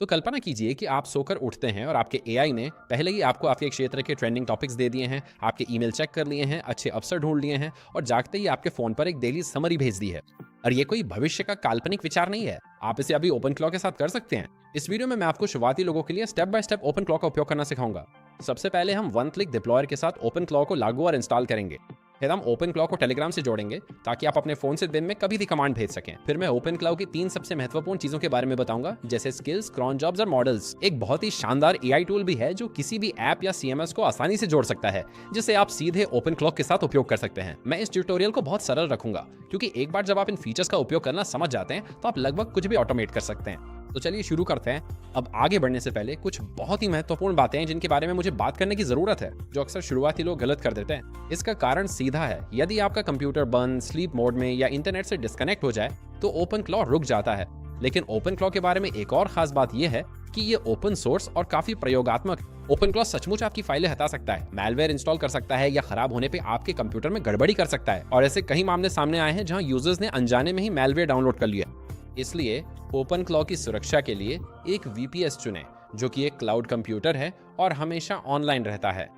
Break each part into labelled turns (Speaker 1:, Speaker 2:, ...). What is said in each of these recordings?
Speaker 1: तो कल्पना कीजिए कि आप सोकर उठते हैं और आपके एआई ने पहले ही आपको आपके क्षेत्र के ट्रेंडिंग टॉपिक्स दे दिए हैं, आपके ईमेल चेक कर लिए हैं, अच्छे अवसर ढूंढ लिए हैं और जागते ही आपके फोन पर एक डेली समरी भेज दी है। और ये कोई भविष्य का काल्पनिक विचार नहीं है, आप इसे अभी ओपन क्लॉ के साथ कर सकते हैं। इस वीडियो में मैं आपको शुरुआती लोगों के लिए step by step open claw का उपयोग करना सिखाऊंगा। सबसे पहले हम वन क्लिक डिप्लॉयर के साथ ओपन क्लॉ को लागू और इंस्टॉल करेंगे। फिर हम ओपन क्लॉ को टेलीग्राम से जोड़ेंगे ताकि आप अपने फोन से दिन में कभी भी कमांड भेज सकें। फिर मैं ओपन क्लॉ की 3 सबसे महत्वपूर्ण चीजों के बारे में बताऊंगा, जैसे स्किल्स, क्रॉन जॉब्स और मॉडल्स। एक बहुत ही शानदार एआई टूल भी है जो किसी भी ऐप या सीएमएस को आसानी से जोड़ सकता है, जिसे आप सीधे ओपन क्लॉ के साथ उपयोग कर सकते हैं। मैं इस ट्यूटोरियल को बहुत सरल रखूंगा क्योंकि एक बार जब आप इन फीचर्स का उपयोग करना समझ जाते हैं तो आप लगभग कुछ भी ऑटोमेट कर सकते हैं। तो चलिए शुरू करते हैं। अब आगे बढ़ने से पहले कुछ बहुत ही महत्वपूर्ण बातें हैं जिनके बारे में मुझे बात करने की जरूरत है, जो अक्सर शुरुआती लोग गलत कर देते हैं। इसका कारण सीधा है, यदि आपका कंप्यूटर बंद, स्लीप मोड में या इंटरनेट से डिस्कनेक्ट हो जाए तो ओपन क्लॉ रुक जाता है। लेकिन ओपन क्लॉ के बारे में एक और खास बात यह है कि ये ओपन सोर्स और काफी प्रयोगात्मक। ओपन क्लॉ सचमुच आपकी फाइलें हटा सकता है, मैलवेयर इंस्टॉल कर सकता है या खराब होने पे आपके कंप्यूटर में गड़बड़ी कर सकता है। और ऐसे कई मामले सामने आए हैं जहां यूजर्स ने अनजाने में ही मैलवेयर डाउनलोड कर लिया। इसलिए ओपन क्लॉ की सुरक्षा के लिए एक वीपीएस चुनें, जो कि एक क्लाउड कंप्यूटर है और हमेशा ऑनलाइन रहता है।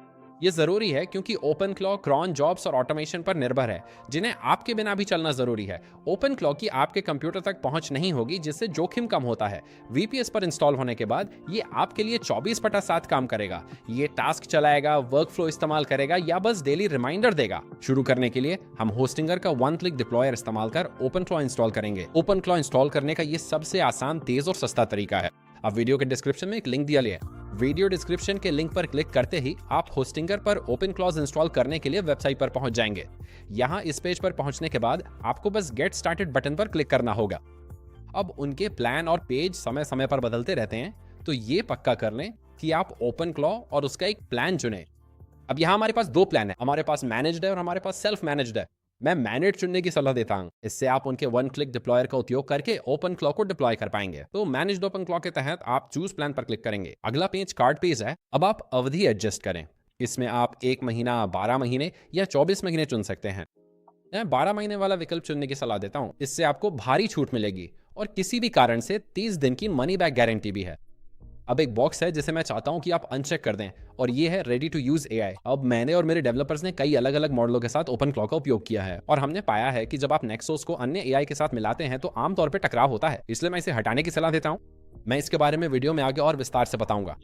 Speaker 1: ये जरूरी है क्योंकि ओपन क्लॉ क्रॉन जॉब्स और ऑटोमेशन पर निर्भर है, जिन्हें आपके बिना भी चलना जरूरी है। ओपन क्लॉ की आपके कंप्यूटर तक पहुंच नहीं होगी, जिससे जोखिम कम होता है। वीपीएस पर इंस्टॉल होने के बाद ये आपके लिए 24/7 काम करेगा। ये टास्क चलाएगा, वर्क फ्लो इस्तेमाल करेगा या बस डेली रिमाइंडर देगा। शुरू करने के लिए हम होस्टिंगर का वन क्लिक डिप्लॉयर इस्तेमाल कर ओपन क्लॉ इंस्टॉल करेंगे। ओपन क्लॉ इंस्टॉल करने का ये सबसे आसान, तेज और सस्ता तरीका है। अब वीडियो के डिस्क्रिप्शन में एक लिंक दिया है। वीडियो डिस्क्रिप्शन के लिंक पर क्लिक करते ही आप होस्टिंगर पर ओपन क्लॉज इंस्टॉल करने के लिए वेबसाइट पर पहुंच जाएंगे। यहाँ इस पेज पर पहुंचने के बाद आपको बस गेट स्टार्टेड बटन पर क्लिक करना होगा। अब उनके प्लान और पेज समय समय पर बदलते रहते हैं, तो ये पक्का कर लें कि आप ओपन क्लॉ और उसका एक प्लान चुनें। अब यहाँ हमारे पास 2 प्लान है, हमारे पास मैनेज्ड है और हमारे पास सेल्फ मैनेज्ड है। मैं मैनेज चुनने की सलाह देता हूं, इससे आप उनके वन क्लिक डिप्लॉयर का उपयोग करके ओपन क्लॉ को डिप्लॉय कर पाएंगे। तो मैनेज्ड ओपन क्लॉ के तहत आप चूज प्लान पर क्लिक करेंगे। अगला पेज कार्ड पेज है। अब आप अवधि एडजस्ट करें। इसमें आप 1 महीना, 12 महीने या 24 महीने चुन सकते हैं। मैं 12 महीने वाला विकल्प चुनने की सलाह देता हूं, इससे आपको भारी छूट मिलेगी और किसी भी कारण से 30 दिन की मनी बैक गारंटी भी है। अब एक बॉक्स है जिसे मैं चाहता हूं कि आप अनचेक कर दें, और ये है रेडी टू यूज एआई। अब मैंने और मेरे डेवलपर्स ने कई अलग अलग मॉडलों के साथ ओपन क्लॉ का उपयोग किया है और हमने पाया है कि जब आप नेक्सोस को अन्य एआई के साथ मिलाते हैं तो आमतौर पर टकराव होता है। इसलिए मैं इसे हटाने की सलाह देता हूं। मैं इसके बारे में वीडियो में आगे और विस्तार से बताऊंगा।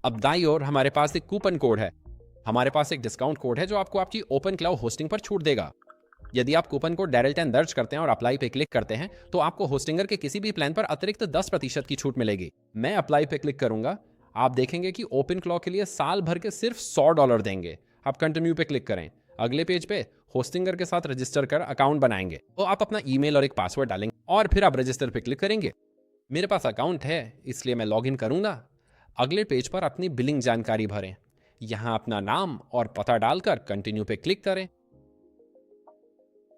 Speaker 1: अब दाईं ओर हमारे पास एक कूपन कोड है। हमारे पास एक डिस्काउंट कोड है जो आपको आपकी ओपन क्लॉ होस्टिंग पर छूट देगा। यदि आप कूपन कोड डेरल10 दर्ज करते हैं और अप्लाई पे क्लिक करते हैं तो आपको होस्टिंगर के किसी भी प्लान पर अतिरिक्त 10% की छूट मिलेगी। मैं अप्लाई पे क्लिक करूंगा। आप देखेंगे कि ओपन क्लॉ के लिए साल भर के सिर्फ $100 देंगे। आप कंटिन्यू पे क्लिक करें। अगले पेज पे होस्टिंगर के साथ रजिस्टर कर अकाउंट बनाएंगे। तो आप अपना ईमेल और एक पासवर्ड डालेंगे और फिर आप रजिस्टर पे क्लिक करेंगे। मेरे पास अकाउंट है, इसलिए मैं लॉग इन करूंगा। अगले पेज पर अपनी बिलिंग जानकारी भरें। यहाँ अपना नाम और पता डालकर कंटिन्यू पे क्लिक करें।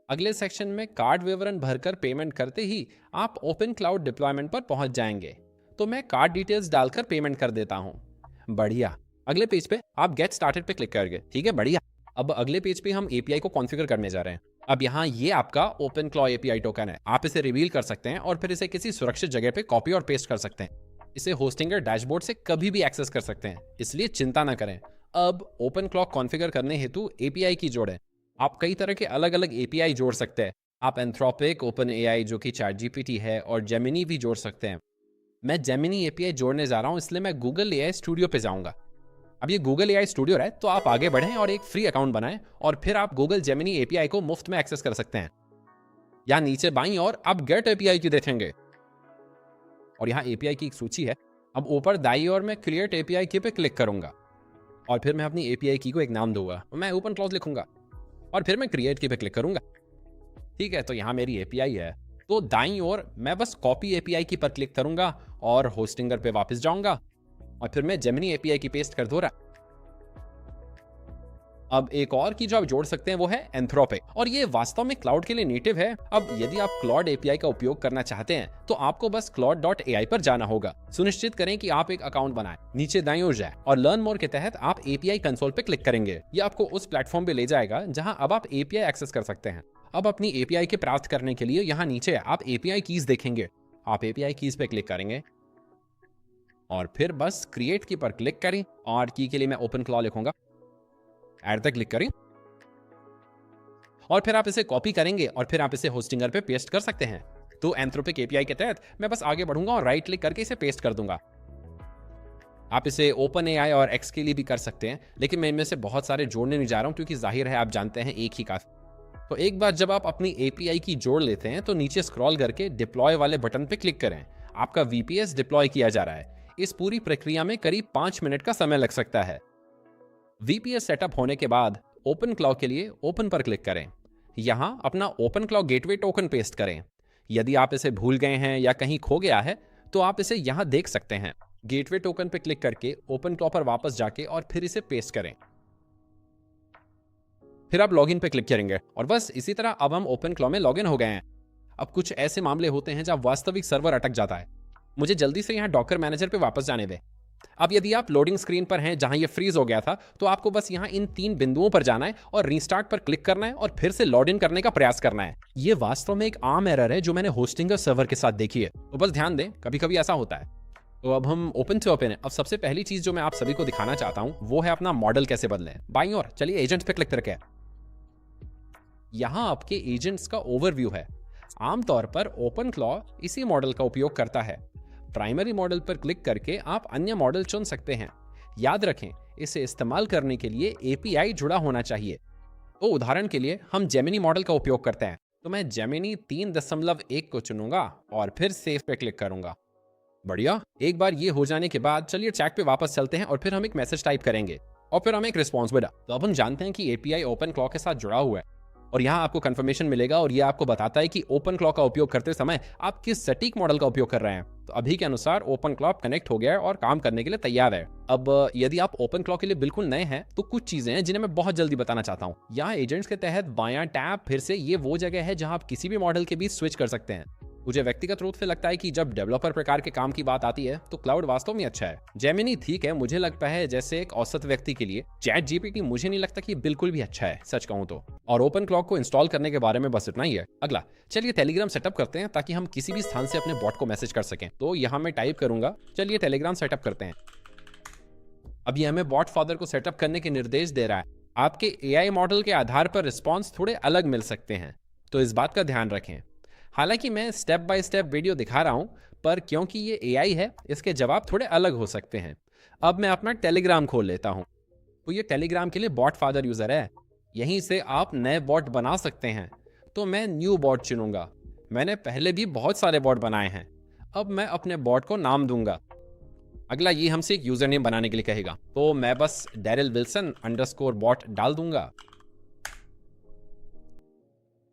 Speaker 1: अगले सेक्शन में कार्ड विवरण भरकर पेमेंट करते ही आप ओपन क्लाउड डिप्लॉयमेंट पर पहुंच जाएंगे। तो मैं कार्ड डिटेल्स डालकर पेमेंट कर देता हूं। बढ़िया। अगले पेज पे आप गेट स्टार्टेड पे क्लिक करेंगे। ठीक है, बढ़िया। अब अगले पेज पे हम एपीआई को कॉन्फ़िगर करने जा रहे हैं। अब यहाँ ये आपका ओपन क्लॉ एपीआई टोकन है। आप इसे रिवील कर सकते हैं और फिर इसे किसी सुरक्षित जगह पे कॉपी और पेस्ट कर सकते हैं। इसे होस्टिंगर डैशबोर्ड से कभी भी एक्सेस कर सकते हैं, इसलिए चिंता ना करें। अब ओपन क्लॉ कॉन्फ़िगर करने हेतु एपीआई की जोड़ें। आप कई तरह के अलग अलग एपीआई जोड़ सकते हैं। आप एंथ्रोपिक, ओपन एआई जो कि चैट जीपीटी है, और जेमिनी भी जोड़ सकते हैं। मैं जेमिनी एपीआई जोड़ने जा रहा हूं, इसलिए मैं गूगल एआई स्टूडियो पे जाऊंगा। अब ये गूगल एआई स्टूडियो है, तो आप आगे बढ़ें और एक फ्री अकाउंट बनाएं और फिर आप गूगल जेमिनी एपीआई को मुफ्त में एक्सेस कर सकते हैं। या नीचे बाईं ओर आप गेट एपीआई की देखेंगे और यहाँ एपीआई की एक सूची है। अब ऊपर दाईं ओर मैं क्रिएट एपीआई की पे क्लिक करूंगा और फिर मैं अपनी एपीआई की को एक नाम दूंगा। मैं ओपन क्लॉज लिखूंगा और फिर मैं क्रिएट की पे क्लिक करूंगा। ठीक है, तो यहाँ मेरी एपीआई है। तो दाईं ओर मैं बस कॉपी एपीआई की पर क्लिक करूंगा और होस्टिंगर पे वापस जाऊंगा और फिर मैं जेमिनी एपीआई की पेस्ट कर दूंगा। अब एक और की जो आप जोड़ सकते हैं वो है एंथ्रोपिक, और ये वास्तव में क्लाउड के लिए नेटिव है। अब यदि आप क्लॉड एपीआई का उपयोग करना चाहते हैं तो आपको बस claude.ai पर जाना होगा। सुनिश्चित करें कि आप एक अकाउंट बनाएं। नीचे दाईं ओर जाएं और लर्न मोर के तहत आप एपीआई कंसोल पे क्लिक करेंगे। ये आपको उस प्लेटफॉर्म पे ले जाएगा जहां अब आप एपीआई एक्सेस कर सकते हैं। अब अपनी एपीआई के प्राप्त करने के लिए यहाँ नीचे आप एपीआई कीज देखेंगे। आप एपीआई कीज पे क्लिक करेंगे और फिर बस क्रिएट की पर क्लिक करें और की के लिए मैं ओपन क्लॉ लिखूंगा, ऐड तक क्लिक करें और फिर आप इसे कॉपी करेंगे और फिर आप इसे होस्टिंगर पे पेस्ट कर सकते हैं। तो एंथ्रोपिक एपीआई के तहत मैं बस आगे बढ़ूंगा और राइट क्लिक करके इसे पेस्ट कर दूंगा। आप इसे ओपन एआई और एक्स के लिए भी कर सकते हैं, लेकिन मैं इनमें से बहुत सारे जोड़ने नहीं जा रहा हूं क्योंकि जाहिर है आप जानते हैं एक ही काफी। तो एक बार जब आप अपनी एपीआई की जोड़ लेते हैं तो नीचे स्क्रॉल करके डिप्लॉय वाले बटन पे क्लिक करें। आपका वीपीएस डिप्लॉय किया जा रहा है। इस पूरी प्रक्रिया में करीब 5 मिनट का समय लग सकता है। वीपीएस सेटअप होने के बाद ओपन क्लॉ के लिए ओपन पर क्लिक करें। यहां अपना open claw gateway token paste करें। यदि आप इसे भूल गए हैं या कहीं खो गया है तो आप इसे यहां देख सकते हैं। गेटवे टोकन पर क्लिक करके ओपन क्लॉ पर वापस जाके और फिर इसे पेस्ट करें। फिर आप लॉगिन पे क्लिक करेंगे और बस इसी तरह अब हम ओपन क्लॉ में लॉगिन हो गए हैं। अब कुछ ऐसे मामले होते हैं जहां वास्तविक सर्वर अटक जाता है। मुझे जल्दी से यहाँ डॉकर मैनेजर पे वापस जाने दें। अब यदि आप लोडिंग स्क्रीन पर हैं जहां ये फ्रीज हो गया था तो आपको बस यहाँ इन 3 बिंदुओं पर जाना है और रीस्टार्ट पर क्लिक करना है और फिर से लॉग इन करने का प्रयास करना है। ये वास्तव में एक आम एरर है जो मैंने होस्टिंगर सर्वर के साथ देखी है, तो बस ध्यान दें, कभी कभी ऐसा होता है। तो अब हम ओपन टू ओपन है। अब सबसे पहली चीज जो मैं आप सभी को दिखाना चाहता हूँ वो है अपना मॉडल कैसे बदलें। बाईं ओर चलिए एजेंट्स पे क्लिक करके, यहाँ आपके एजेंट्स का ओवरव्यू है। आमतौर पर ओपन क्लॉ इसी मॉडल का उपयोग करता है। प्राइमरी मॉडल पर क्लिक करके आप अन्य मॉडल चुन सकते हैं। याद रखें, इसे इस्तेमाल करने के लिए एपीआई जुड़ा होना चाहिए। तो उदाहरण के लिए हम जेमिनी मॉडल का उपयोग करते हैं, तो मैं जेमिनी 3.1 को चुनूंगा और फिर सेव पे क्लिक करूंगा। बढ़िया। एक बार ये हो जाने के बाद चलिए चैट पे वापस चलते हैं और फिर हम एक मैसेज टाइप करेंगे और फिर हमें एक रिस्पॉन्स मिला। तो अब हम जानते हैं कि एपीआई ओपन क्लॉ के साथ जुड़ा हुआ है और यहाँ आपको कंफर्मेशन मिलेगा और ये आपको बताता है कि ओपन क्लॉ का उपयोग करते समय आप किस सटीक मॉडल का उपयोग कर रहे हैं। तो अभी के अनुसार ओपन क्लॉ कनेक्ट हो गया है और काम करने के लिए तैयार है। अब यदि आप ओपन क्लॉ के लिए बिल्कुल नए हैं तो कुछ चीजें हैं जिन्हें मैं बहुत जल्दी बताना चाहता हूँ। यहाँ एजेंट्स के तहत बायां टैब फिर से ये वो जगह है जहाँ आप किसी भी मॉडल के बीच स्विच कर सकते हैं। मुझे व्यक्तिगत रूप से लगता है कि जब डेवलपर प्रकार के काम की बात आती है तो क्लाउड वास्तव में अच्छा है। जेमिनी ठीक है, मुझे लगता है जैसे एक औसत व्यक्ति के लिए चैट जीपीटी मुझे नहीं लगता कि बिल्कुल भी अच्छा है, सच कहूं तो। और ओपन क्लॉ को इंस्टॉल करने के बारे में बस इतना ही है। अगला चलिए टेलीग्राम सेटअप करते हैं ताकि हम किसी भी स्थान से अपने बॉट को मैसेज कर सकें। तो यहाँ मैं टाइप करूंगा, चलिए टेलीग्राम सेटअप करते हैं। अब ये हमें बॉट फादर को सेटअप करने के निर्देश दे रहा है। आपके एआई मॉडल के आधार पर रिस्पॉन्स थोड़े अलग मिल सकते हैं, तो इस बात का ध्यान रखें। हालांकि मैं स्टेप बाय स्टेप वीडियो दिखा रहा हूं, पर क्योंकि ये एआई है इसके जवाब थोड़े अलग हो सकते हैं। अब मैं अपना टेलीग्राम खोल लेता हूं। तो ये टेलीग्राम के लिए बॉट फादर यूजर है, यहीं से आप नए बॉट बना सकते हैं। तो मैं न्यू बॉट चुनूंगा। मैंने पहले भी बहुत सारे बॉट बनाए हैं। अब मैं अपने बॉट को नाम दूंगा। अगला ये हमसे एक यूजर नेम बनाने के लिए कहेगा, तो मैं बस डैरिल विल्सन _बॉट डाल दूंगा।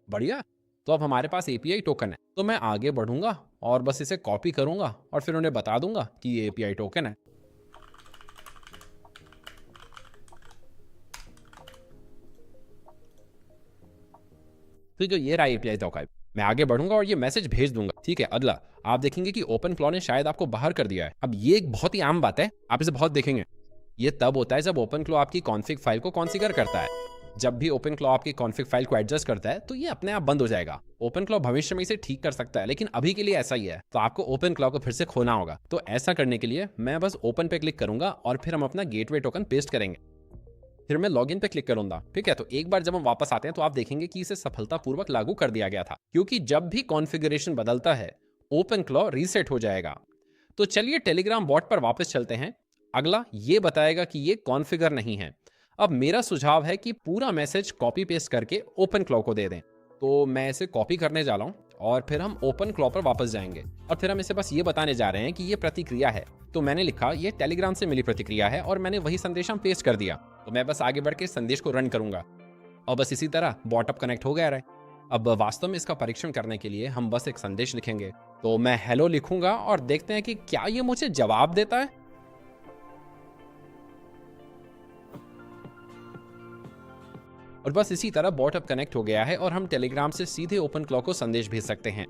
Speaker 1: बढ़िया। तो अब हमारे पास एपीआई टोकन है, तो मैं आगे बढ़ूंगा और बस इसे कॉपी करूंगा और फिर उन्हें बता दूंगा कि ये एपीआई टोकन है। तो जो ये रहा एपीआई टोकन, मैं आगे बढ़ूंगा और ये मैसेज भेज दूंगा। ठीक है। अगला आप देखेंगे कि ओपन क्लॉ ने शायद आपको बाहर कर दिया है। अब ये एक बहुत ही आम बात है, आप इसे बहुत देखेंगे। ये तब होता है जब ओपन क्लॉ आपकी कॉन्फ़िग फाइल को कॉन्फ़िगर करता है। जब भी ओपन क्लॉ आपकी कॉन्फ़िग फाइल को एडजस्ट करता है तो ये अपने आप बंद हो जाएगा। ओपन क्लॉ भविष्य में इसे ठीक कर सकता है, लेकिन अभी के लिए ऐसा ही है। तो आपको ओपन क्लॉ को फिर से खोना होगा। तो ऐसा करने के लिए मैं बस ओपन पे क्लिक करूंगा और फिर हम अपना गेटवे टोकन पेस्ट करेंगे। फिर मैं लॉगिन पे क्लिक करूंगा। ठीक है। तो एक बार जब हम वापस आते हैं तो आप देखेंगे कि इसे सफलतापूर्वक लागू कर दिया गया था, क्योंकि जब भी कॉन्फ़िगरेशन बदलता है ओपन क्लॉ रीसेट हो जाएगा। तो चलिए टेलीग्राम बॉट पर वापस चलते हैं। अगला ये बताएगा कि ये कॉन्फ़िगर नहीं है। अब मेरा सुझाव है कि पूरा मैसेज कॉपी पेस्ट करके ओपन क्लॉ को दे दें। तो मैं इसे कॉपी करने जा रहा हूँ और फिर हम ओपन क्लॉ पर वापस जाएंगे और फिर हम इसे बस ये बताने जा रहे हैं कि ये प्रतिक्रिया है। तो मैंने लिखा ये टेलीग्राम से मिली प्रतिक्रिया है और मैंने वही संदेश हम पेस्ट कर दिया। तो मैं बस आगे बढ़ के संदेश को रन करूंगा और बस इसी तरह बॉट अप कनेक्ट हो गया है। अब वास्तव में इसका परीक्षण करने के लिए हम बस एक संदेश लिखेंगे। तो मैं हेलो लिखूंगा और देखते हैं कि क्या ये मुझे जवाब देता है। और बस इसी तरह बॉट अप कनेक्ट हो गया है और हम टेलीग्राम से सीधे ओपन क्लॉ को संदेश भेज सकते हैं।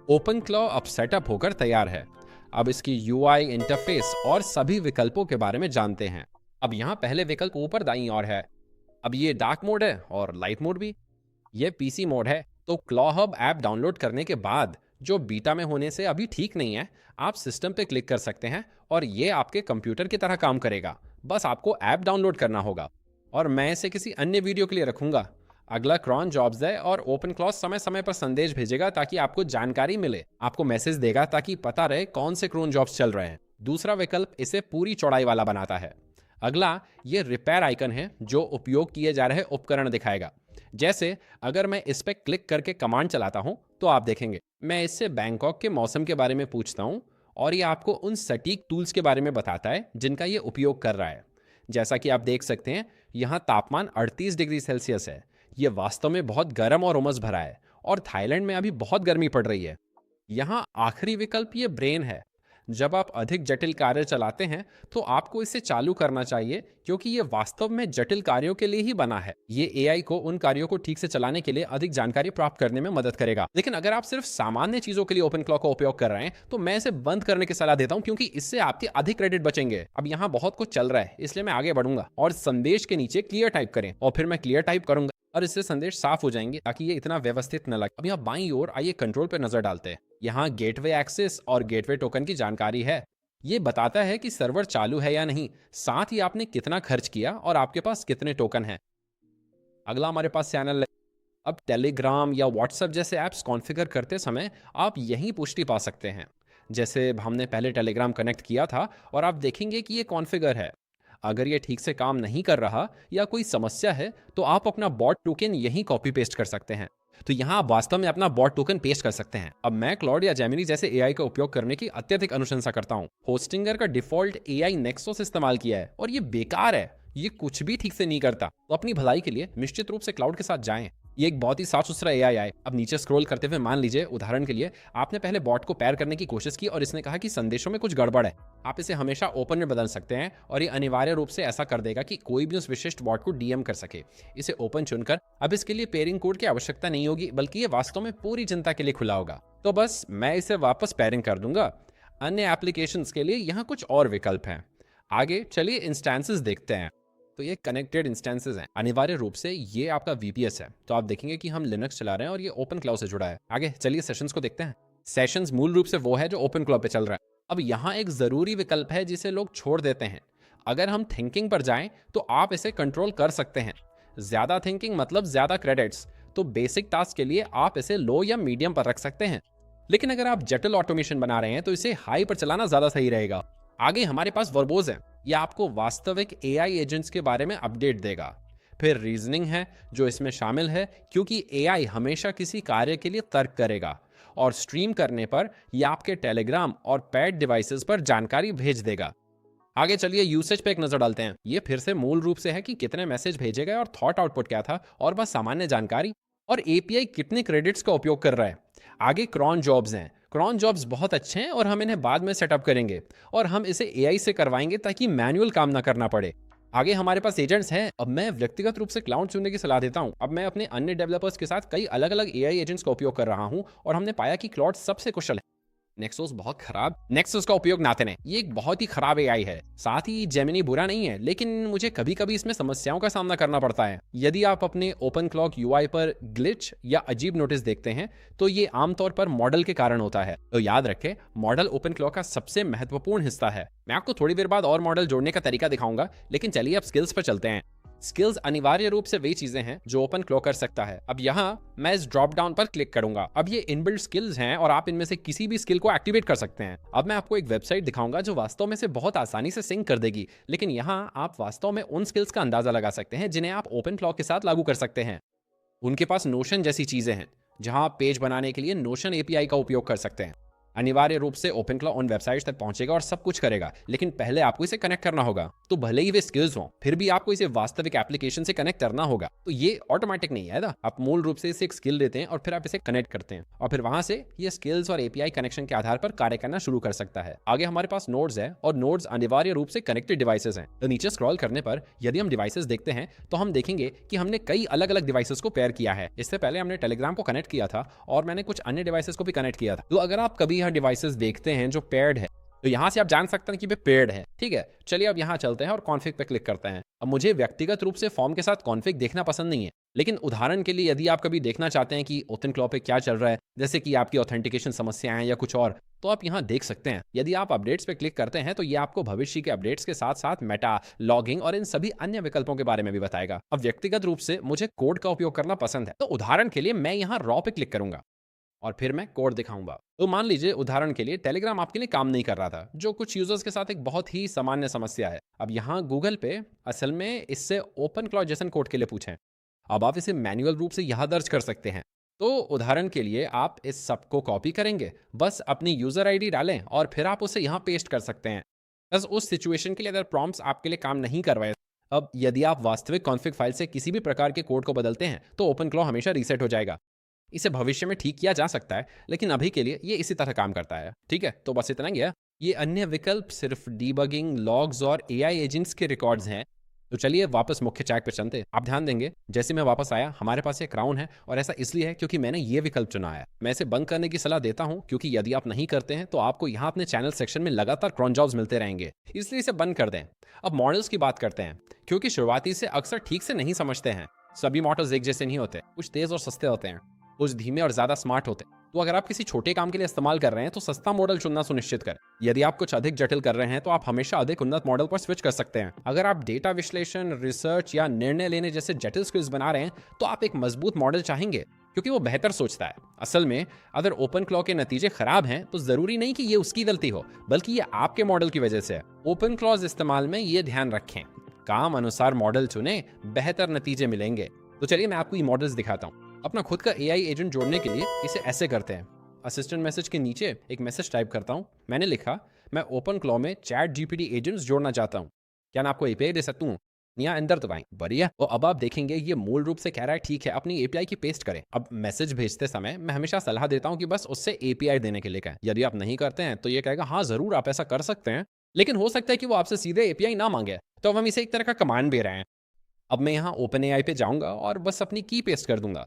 Speaker 1: ओपन क्लॉ अब सेटअप होकर तैयार है। अब इसकी यूआई, इंटरफेस और सभी विकल्पों के बारे में जानते हैं। अब यहाँ पहले विकल्प ऊपर दाईं ओर है। अब ये डार्क मोड है और लाइट मोड भी। ये पीसी मोड है। तो क्लॉ हब ऐप डाउनलोड करने के बाद जो बीटा में होने से अभी ठीक नहीं है, आप सिस्टम पे क्लिक कर सकते हैं और ये आपके कंप्यूटर की तरह काम करेगा। बस आपको ऐप डाउनलोड करना होगा और मैं इसे किसी अन्य वीडियो के लिए रखूंगा। अगला क्रॉन जॉब्स है और ओपन क्लॉज समय समय पर संदेश भेजेगा ताकि आपको जानकारी मिले, आपको मैसेज देगा ताकि पता रहे कौन से क्रोन जॉब्स चल रहे हैं। दूसरा विकल्प इसे पूरी चौड़ाई वाला बनाता है। अगला ये रिपेयर आइकन है जो उपयोग किए जा रहे उपकरण दिखाएगा। जैसे अगर मैं इस पर क्लिक करके कमांड चलाता हूं तो आप देखेंगे मैं इससे बैंकॉक के मौसम के बारे में पूछता हूं और ये आपको उन सटीक टूल्स के बारे में बताता है जिनका ये उपयोग कर रहा है। जैसा कि आप देख सकते हैं यहाँ तापमान 38 डिग्री सेल्सियस है। ये वास्तव में बहुत गर्म और उमस भरा है और थाईलैंड में अभी बहुत गर्मी पड़ रही है। यहाँ आखिरी विकल्प ये ब्रेन है। जब आप अधिक जटिल कार्य चलाते हैं तो आपको इसे चालू करना चाहिए क्योंकि ये वास्तव में जटिल कार्यों के लिए ही बना है। ये एआई को उन कार्यों को ठीक से चलाने के लिए अधिक जानकारी प्राप्त करने में मदद करेगा। लेकिन अगर आप सिर्फ सामान्य चीजों के लिए ओपन क्लॉक का उपयोग कर रहे हैं तो मैं इसे बंद करने की सलाह देता हूं क्योंकि इससे आपके अधिक क्रेडिट बचेंगे। अब यहाँ बहुत कुछ चल रहा है इसलिए मैं आगे बढ़ूंगा और संदेश के नीचे क्लियर टाइप करें और फिर मैं क्लियर टाइप करूंगा और इससे संदेश साफ हो जाएंगे ताकि ये इतना व्यवस्थित न लगे। अब यहाँ बाईं ओर आइए कंट्रोल पर नजर डालते हैं। यहाँ गेटवे एक्सेस और गेटवे टोकन की जानकारी है। ये बताता है कि सर्वर चालू है या नहीं, साथ ही आपने कितना खर्च किया और आपके पास कितने टोकन हैं। अगला हमारे पास चैनल है। अब टेलीग्राम या व्हाट्सएप जैसे ऐप्स कॉन्फ़िगर करते समय आप यही पुष्टि पा सकते हैं। जैसे हमने पहले टेलीग्राम कनेक्ट किया था और आप देखेंगे कि ये कॉन्फ़िगर है। अगर ये ठीक से काम नहीं कर रहा या कोई समस्या है तो आप अपना बॉट टोकन यहीं कॉपी पेस्ट कर सकते हैं। तो यहाँ आप वास्तव में अपना बॉट टोकन पेस्ट कर सकते हैं। अब मैं क्लॉड या जेमिनी जैसे एआई का उपयोग करने की अत्यधिक अनुशंसा करता हूँ। होस्टिंगर का डिफॉल्ट एआई नेक्सोस इस्तेमाल किया है और ये बेकार है, ये कुछ भी ठीक से नहीं करता। तो अपनी भलाई के लिए निश्चित रूप से क्लाउड के साथ जाएं। ये एक बहुत ही साफ सुथरा एआई है। अब नीचे स्क्रॉल करते हुए मान लीजिए उदाहरण के लिए आपने पहले बॉट को पैर करने की कोशिश की और इसने कहा कि संदेशों में कुछ गड़बड़ है। आप इसे हमेशा ओपन में बदल सकते हैं और ये अनिवार्य रूप से ऐसा कर देगा कि कोई भी उस विशिष्ट बॉट को डीएम कर सके। इसे ओपन चुनकर अब इसके लिए पेयरिंग कोड की आवश्यकता नहीं होगी, बल्कि ये वास्तव में पूरी जनता के लिए खुला होगा। तो बस मैं इसे वापस पेयरिंग कर दूंगा। अन्य एप्लीकेशंस के लिए यहाँ कुछ और विकल्प हैं। आगे चलिए इंस्टेंसेस देखते हैं। तो ये कनेक्टेड इंस्टेंसेस हैं। अनिवार्य रूप से ये आपका वीपीएस है। तो आप देखेंगे कि हम लिनक्स चला रहे हैं और ये ओपन क्लाउड से जुड़ा है। आगे चलिए सेशंस को देखते हैं। सेशंस मूल रूप से वो है जो ओपन क्लाउड पे चल रहा है। अब यहाँ एक जरूरी विकल्प है जिसे लोग छोड़ देते हैं। अगर हम थिंकिंग पर जाएं तो आप इसे कंट्रोल कर सकते हैं। ज्यादा थिंकिंग मतलब ज्यादा क्रेडिट्स। तो बेसिक टास्क के लिए आप इसे लो या मीडियम पर रख सकते हैं। लेकिन अगर आप जटिल ऑटोमेशन बना रहे हैं तो इसे हाई पर चलाना ज्यादा सही रहेगा। आगे हमारे पास वर्बोज है। यह आपको वास्तविक एआई एजेंट्स के बारे में अपडेट देगा। फिर रीजनिंग है जो इसमें शामिल है क्योंकि एआई हमेशा किसी कार्य के लिए तर्क करेगा और स्ट्रीम करने पर यह आपके टेलीग्राम और पैड डिवाइसेस पर जानकारी भेज देगा। आगे चलिए यूसेज पे एक नजर डालते हैं। ये फिर से मूल रूप से है कि कितने मैसेज भेजे गए और थॉट आउटपुट क्या था और बस सामान्य जानकारी और एपीआई कितने क्रेडिट्स का उपयोग कर रहा है। आगे क्रॉन जॉब्स हैं। क्रॉन जॉब्स बहुत अच्छे हैं और हम इन्हें बाद में सेटअप करेंगे और हम इसे एआई से करवाएंगे ताकि मैनुअल काम ना करना पड़े। आगे हमारे पास एजेंट्स हैं। अब मैं व्यक्तिगत रूप से क्लाउड चुनने की सलाह देता हूं। अब मैं अपने अन्य डेवलपर्स के साथ कई अलग अलग एआई एजेंट्स का उपयोग कर रहा हूं और हमने पाया कि क्लाउड सबसे कुशल है। नेक्सोस बहुत खराब। नेक्सोस का उपयोग ना करें, ये एक बहुत ही खराब एआई है। साथ ही जेमिनी बुरा नहीं है, लेकिन मुझे कभी कभी इसमें समस्याओं का सामना करना पड़ता है। यदि आप अपने ओपन क्लॉक यूआई पर ग्लिच या अजीब नोटिस देखते हैं तो ये आमतौर पर मॉडल के कारण होता है। तो याद रखें, मॉडल ओपन क्लॉक का सबसे महत्वपूर्ण हिस्सा है। मैं आपको थोड़ी देर बाद और मॉडल जोड़ने का तरीका दिखाऊंगा, लेकिन चलिए अब स्किल्स पर चलते हैं। स्किल्स अनिवार्य रूप से वे चीजें हैं जो ओपन क्लॉक कर सकता है। अब यहाँ मैं इस ड्रॉप डाउन पर क्लिक करूंगा। अब ये इनबिल्ट स्किल्स हैं और आप इनमें से किसी भी स्किल को एक्टिवेट कर सकते हैं। अब मैं आपको एक वेबसाइट दिखाऊंगा जो वास्तव में से बहुत आसानी से सिंक कर देगी, लेकिन यहाँ आप वास्तव में उन स्किल्स का अंदाजा लगा सकते हैं जिन्हें आप ओपन क्लॉक के साथ लागू कर सकते हैं। उनके पास नोशन जैसी चीजें हैं जहां आप पेज बनाने के लिए नोशन एपीआई का उपयोग कर सकते हैं। अनिवार्य रूप से ओपन क्लॉक उन वेबसाइट्स तक पहुंचेगा और सब कुछ करेगा, लेकिन पहले आपको इसे कनेक्ट करना होगा। तो भले ही वे स्किल्स हों, फिर भी आपको इसे वास्तविक एप्लीकेशन से कनेक्ट करना होगा। तो ये ऑटोमेटिक नहीं है ना, आप मूल रूप से इसे एक स्किल देते हैं और फिर आप इसे कनेक्ट करते हैं और फिर वहां से ये स्किल्स और एपीआई कनेक्शन के आधार पर कार्य करना शुरू कर सकता है। आगे हमारे पास नोड्स है और नोड्स अनिवार्य रूप से कनेक्टेड डिवाइसेस हैं। तो नीचे स्क्रॉल करने पर यदि हम डिवाइसेस देखते हैं तो हम देखेंगे कि हमने कई अलग अलग डिवाइसेस को पेयर किया है। इससे पहले हमने टेलीग्राम को कनेक्ट किया था और मैंने कुछ अन्य डिवाइसेस को भी कनेक्ट किया था। तो अगर आप कभी यह डिवाइसेस देखते हैं जो पेयर्ड है तो यहां से आप जान सकते हैं कि वे पेयर्ड है। ठीक है, चलिए अब यहां चलते हैं और कॉन्फ़िग पे क्लिक करते हैं। अब मुझे व्यक्तिगत रूप से फॉर्म के साथ कॉन्फ़िग देखना पसंद नहीं है, लेकिन उदाहरण के लिए यदि आप कभी देखना चाहते हैं कि OpenClaw पे क्या चल रहा है, जैसे कि आपकी ऑथेंटिकेशन समस्याएं हैं या कुछ और, तो आप यहाँ देख सकते हैं। यदि आप अपडेट्स पे क्लिक करते हैं तो ये आपको भविष्य के अपडेट्स के साथ साथ मेटा, लॉगिंग और इन सभी अन्य विकल्पों के बारे में भी बताएगा। अब व्यक्तिगत रूप से मुझे कोड का उपयोग करना पसंद है, तो उदाहरण के लिए मैं यहाँ रॉ पे क्लिक करूंगा और फिर मैं कोड दिखाऊंगा। तो मान लीजिए उदाहरण के लिए टेलीग्राम आपके लिए काम नहीं कर रहा था, जो कुछ यूजर्स के साथ एक बहुत ही सामान्य समस्या है। अब यहाँ गूगल पे असल में इससे OpenClaw JSON कोड के लिए पूछें। अब आप इसे मैन्युअल रूप से यहाँ दर्ज कर सकते हैं। तो उदाहरण के लिए आप इस सब को कॉपी करेंगे, बस अपनी यूजर आईडी डालें और फिर आप उसे यहाँ पेस्ट कर सकते हैं। बस उस सिचुएशन के लिए अगर प्रॉम्प्ट्स आपके लिए काम नहीं कर रहे। अब यदि आप वास्तविक कॉन्फ़िग फाइल से किसी भी प्रकार के कोड को बदलते हैं तो OpenClaw हमेशा रीसेट हो जाएगा। इसे भविष्य में ठीक किया जा सकता है, लेकिन अभी के लिए ये इसी तरह काम करता है। ठीक है, तो बस इतना ही है। ये अन्य विकल्प सिर्फ डीबगिंग, लॉग्स और एआई एजेंट्स के रिकॉर्ड्स हैं। तो चलिए वापस मुख्य चैट पे चलते हैं। आप ध्यान देंगे जैसे मैं वापस आया हमारे पास एक क्राउन है, और ऐसा इसलिए है क्योंकि मैंने ये विकल्प चुना है। मैं इसे बंद करने की सलाह देता हूं क्योंकि यदि आप नहीं करते हैं तो आपको यहाँ अपने चैनल सेक्शन में लगातार क्रॉन जॉब्स मिलते रहेंगे, इसलिए इसे बंद कर दें। अब मॉडल्स की बात करते हैं, क्योंकि शुरुआती से अक्सर ठीक से नहीं समझते हैं। सभी मॉडल्स एक जैसे नहीं होते, कुछ तेज और सस्ते होते हैं, कुछ धीमे और ज्यादा स्मार्ट होते हैं। तो अगर आप किसी छोटे काम के लिए इस्तेमाल कर रहे हैं तो सस्ता मॉडल चुनना सुनिश्चित करें। यदि आप कुछ अधिक जटिल कर रहे हैं तो आप हमेशा अधिक उन्नत मॉडल पर स्विच कर सकते हैं। अगर आप डेटा विश्लेषण, रिसर्च या निर्णय लेने जैसे जटिल स्किल्स बना रहे हैं तो आप एक मजबूत मॉडल चाहेंगे, क्योंकि वो बेहतर सोचता है। असल में अगर OpenClaw के नतीजे खराब हैं तो जरूरी नहीं कि ये उसकी गलती हो, बल्कि ये आपके मॉडल की वजह से है। OpenClaw इस्तेमाल में ये ध्यान रखें, काम अनुसार मॉडल चुने, बेहतर नतीजे मिलेंगे। तो चलिए मैं आपको ये मॉडल्स दिखाता हूँ। अपना खुद का AI एजेंट जोड़ने के लिए इसे ऐसे करते हैं। असिस्टेंट मैसेज के नीचे एक मैसेज टाइप करता हूँ। मैंने लिखा, मैं OpenClaw में ChatGPT एजेंट्स जोड़ना चाहता हूँ, क्या मैं आपको API दे सकता हूँ? या एंटर दबाएं। बढ़िया। तो अब आप देखेंगे ये मूल रूप से कह रहा है ठीक है, अपनी API की पेस्ट करें। अब मैसेज भेजते समय मैं हमेशा सलाह देता हूँ कि बस उससे API देने के लिए कहें। यदि आप नहीं करते हैं तो ये कहेगा हाँ जरूर आप ऐसा कर सकते हैं, लेकिन हो सकता है कि वो आपसे सीधे API ना मांगे, तो अब हम इसे एक तरह का कमांड दे रहे हैं। अब मैं यहाँ OpenAI पे जाऊँगा और बस अपनी की पेस्ट कर दूंगा।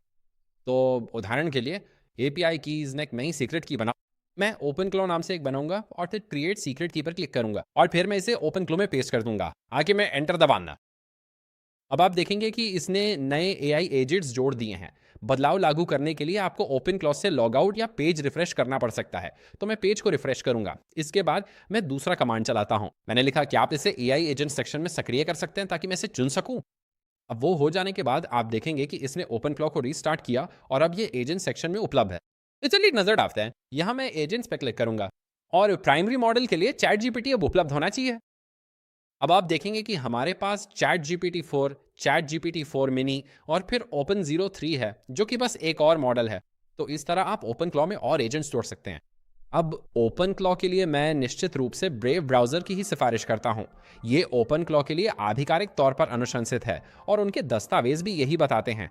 Speaker 1: तो उदाहरण के लिए API कीज ने एक नई सीक्रेट की बना, मैं OpenClaw नाम से एक बनाऊंगा और फिर क्रिएट सीक्रेट की पर क्लिक करूंगा और फिर मैं इसे OpenClaw में पेस्ट कर दूंगा। आगे मैं एंटर दबाना। अब आप देखेंगे कि इसने नए AI एजेंट्स जोड़ दिए हैं। बदलाव लागू करने के लिए आपको OpenClaw से लॉग आउट या पेज रिफ्रेश करना पड़ सकता है, तो मैं पेज को रिफ्रेश करूंगा। इसके बाद मैं दूसरा कमांड चलाता हूं। मैंने लिखा कि आप इसे AI एजेंट सेक्शन में सक्रिय कर सकते हैं ताकि मैं इसे चुन सकूं। अब वो हो जाने के बाद आप देखेंगे कि इसने OpenClaw को रीस्टार्ट किया और अब ये एजेंट सेक्शन में उपलब्ध है। तो चलिए नजर डालते हैं। यहाँ मैं एजेंट्स पे क्लिक करूंगा और प्राइमरी मॉडल के लिए ChatGPT अब उपलब्ध होना चाहिए। अब आप देखेंगे कि हमारे पास ChatGPT 4, ChatGPT 4 मिनी और फिर Open03 है, जो कि बस एक और मॉडल है। तो इस तरह आप OpenClaw में और एजेंट्स जोड़ सकते हैं। अब OpenClaw के लिए मैं निश्चित रूप से ब्रेव ब्राउज़र की ही सिफारिश करता हूं। ये OpenClaw के लिए आधिकारिक तौर पर अनुशंसित है और उनके दस्तावेज भी यही बताते हैं।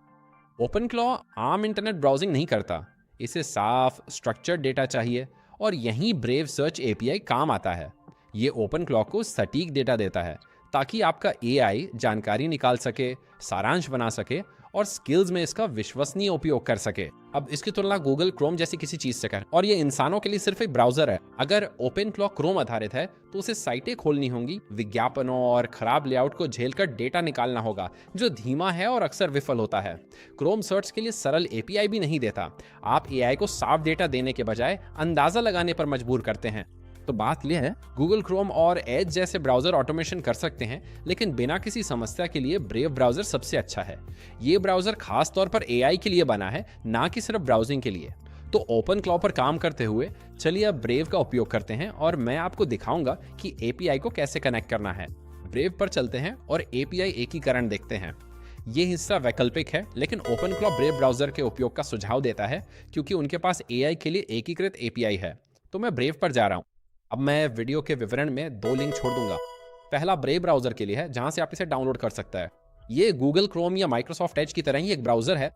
Speaker 1: OpenClaw आम इंटरनेट ब्राउजिंग नहीं करता, इसे साफ स्ट्रक्चर्ड डेटा चाहिए और यहीं ब्रेव सर्च API काम आता है। ये OpenClaw को सटीक डेटा देता है ताकि आपका AI जानकारी निकाल सके, सारांश बना सके और स्किल्स में इसका विश्वसनीय उपयोग कर सके। अब इसकी तुलना गूगल क्रोम जैसी किसी चीज से कर, और ये इंसानों के लिए सिर्फ एक ब्राउजर है। अगर OpenClaw क्रोम आधारित है तो उसे साइटें खोलनी होंगी, विज्ञापनों और खराब लेआउट को झेलकर डेटा निकालना होगा, जो धीमा है और अक्सर विफल होता है। क्रोम सर्च के लिए सरल API भी नहीं देता। आप AI को साफ डेटा देने के बजाय अंदाजा लगाने पर मजबूर करते हैं। तो बात यह है, गूगल क्रोम और एज जैसे ब्राउजर ऑटोमेशन कर सकते हैं, लेकिन बिना किसी समस्या के लिए ब्रेव ब्राउजर सबसे अच्छा है। ये ब्राउजर खास तौर पर AI के लिए बना है, ना कि सिर्फ ब्राउजिंग के लिए। तो OpenClaw पर काम करते हुए चलिए अब ब्रेव का उपयोग करते हैं और मैं आपको दिखाऊंगा कि API को कैसे कनेक्ट करना है। ब्रेव पर चलते हैं और API एकीकरण देखते हैं। ये हिस्सा वैकल्पिक है, लेकिन OpenClaw ब्रेव ब्राउजर के उपयोग का सुझाव देता है क्योंकि उनके पास AI के लिए एकीकृत API है। तो मैं ब्रेव पर जा रहा हूँ। अब मैं वीडियो के विवरण में 2 लिंक छोड़ दूंगा। पहला ब्रेव ब्राउजर के लिए है, जहां से आप इसे डाउनलोड कर सकता है। ये गूगल क्रोम या माइक्रोसॉफ्ट एज की तरह ही एक ब्राउजर है।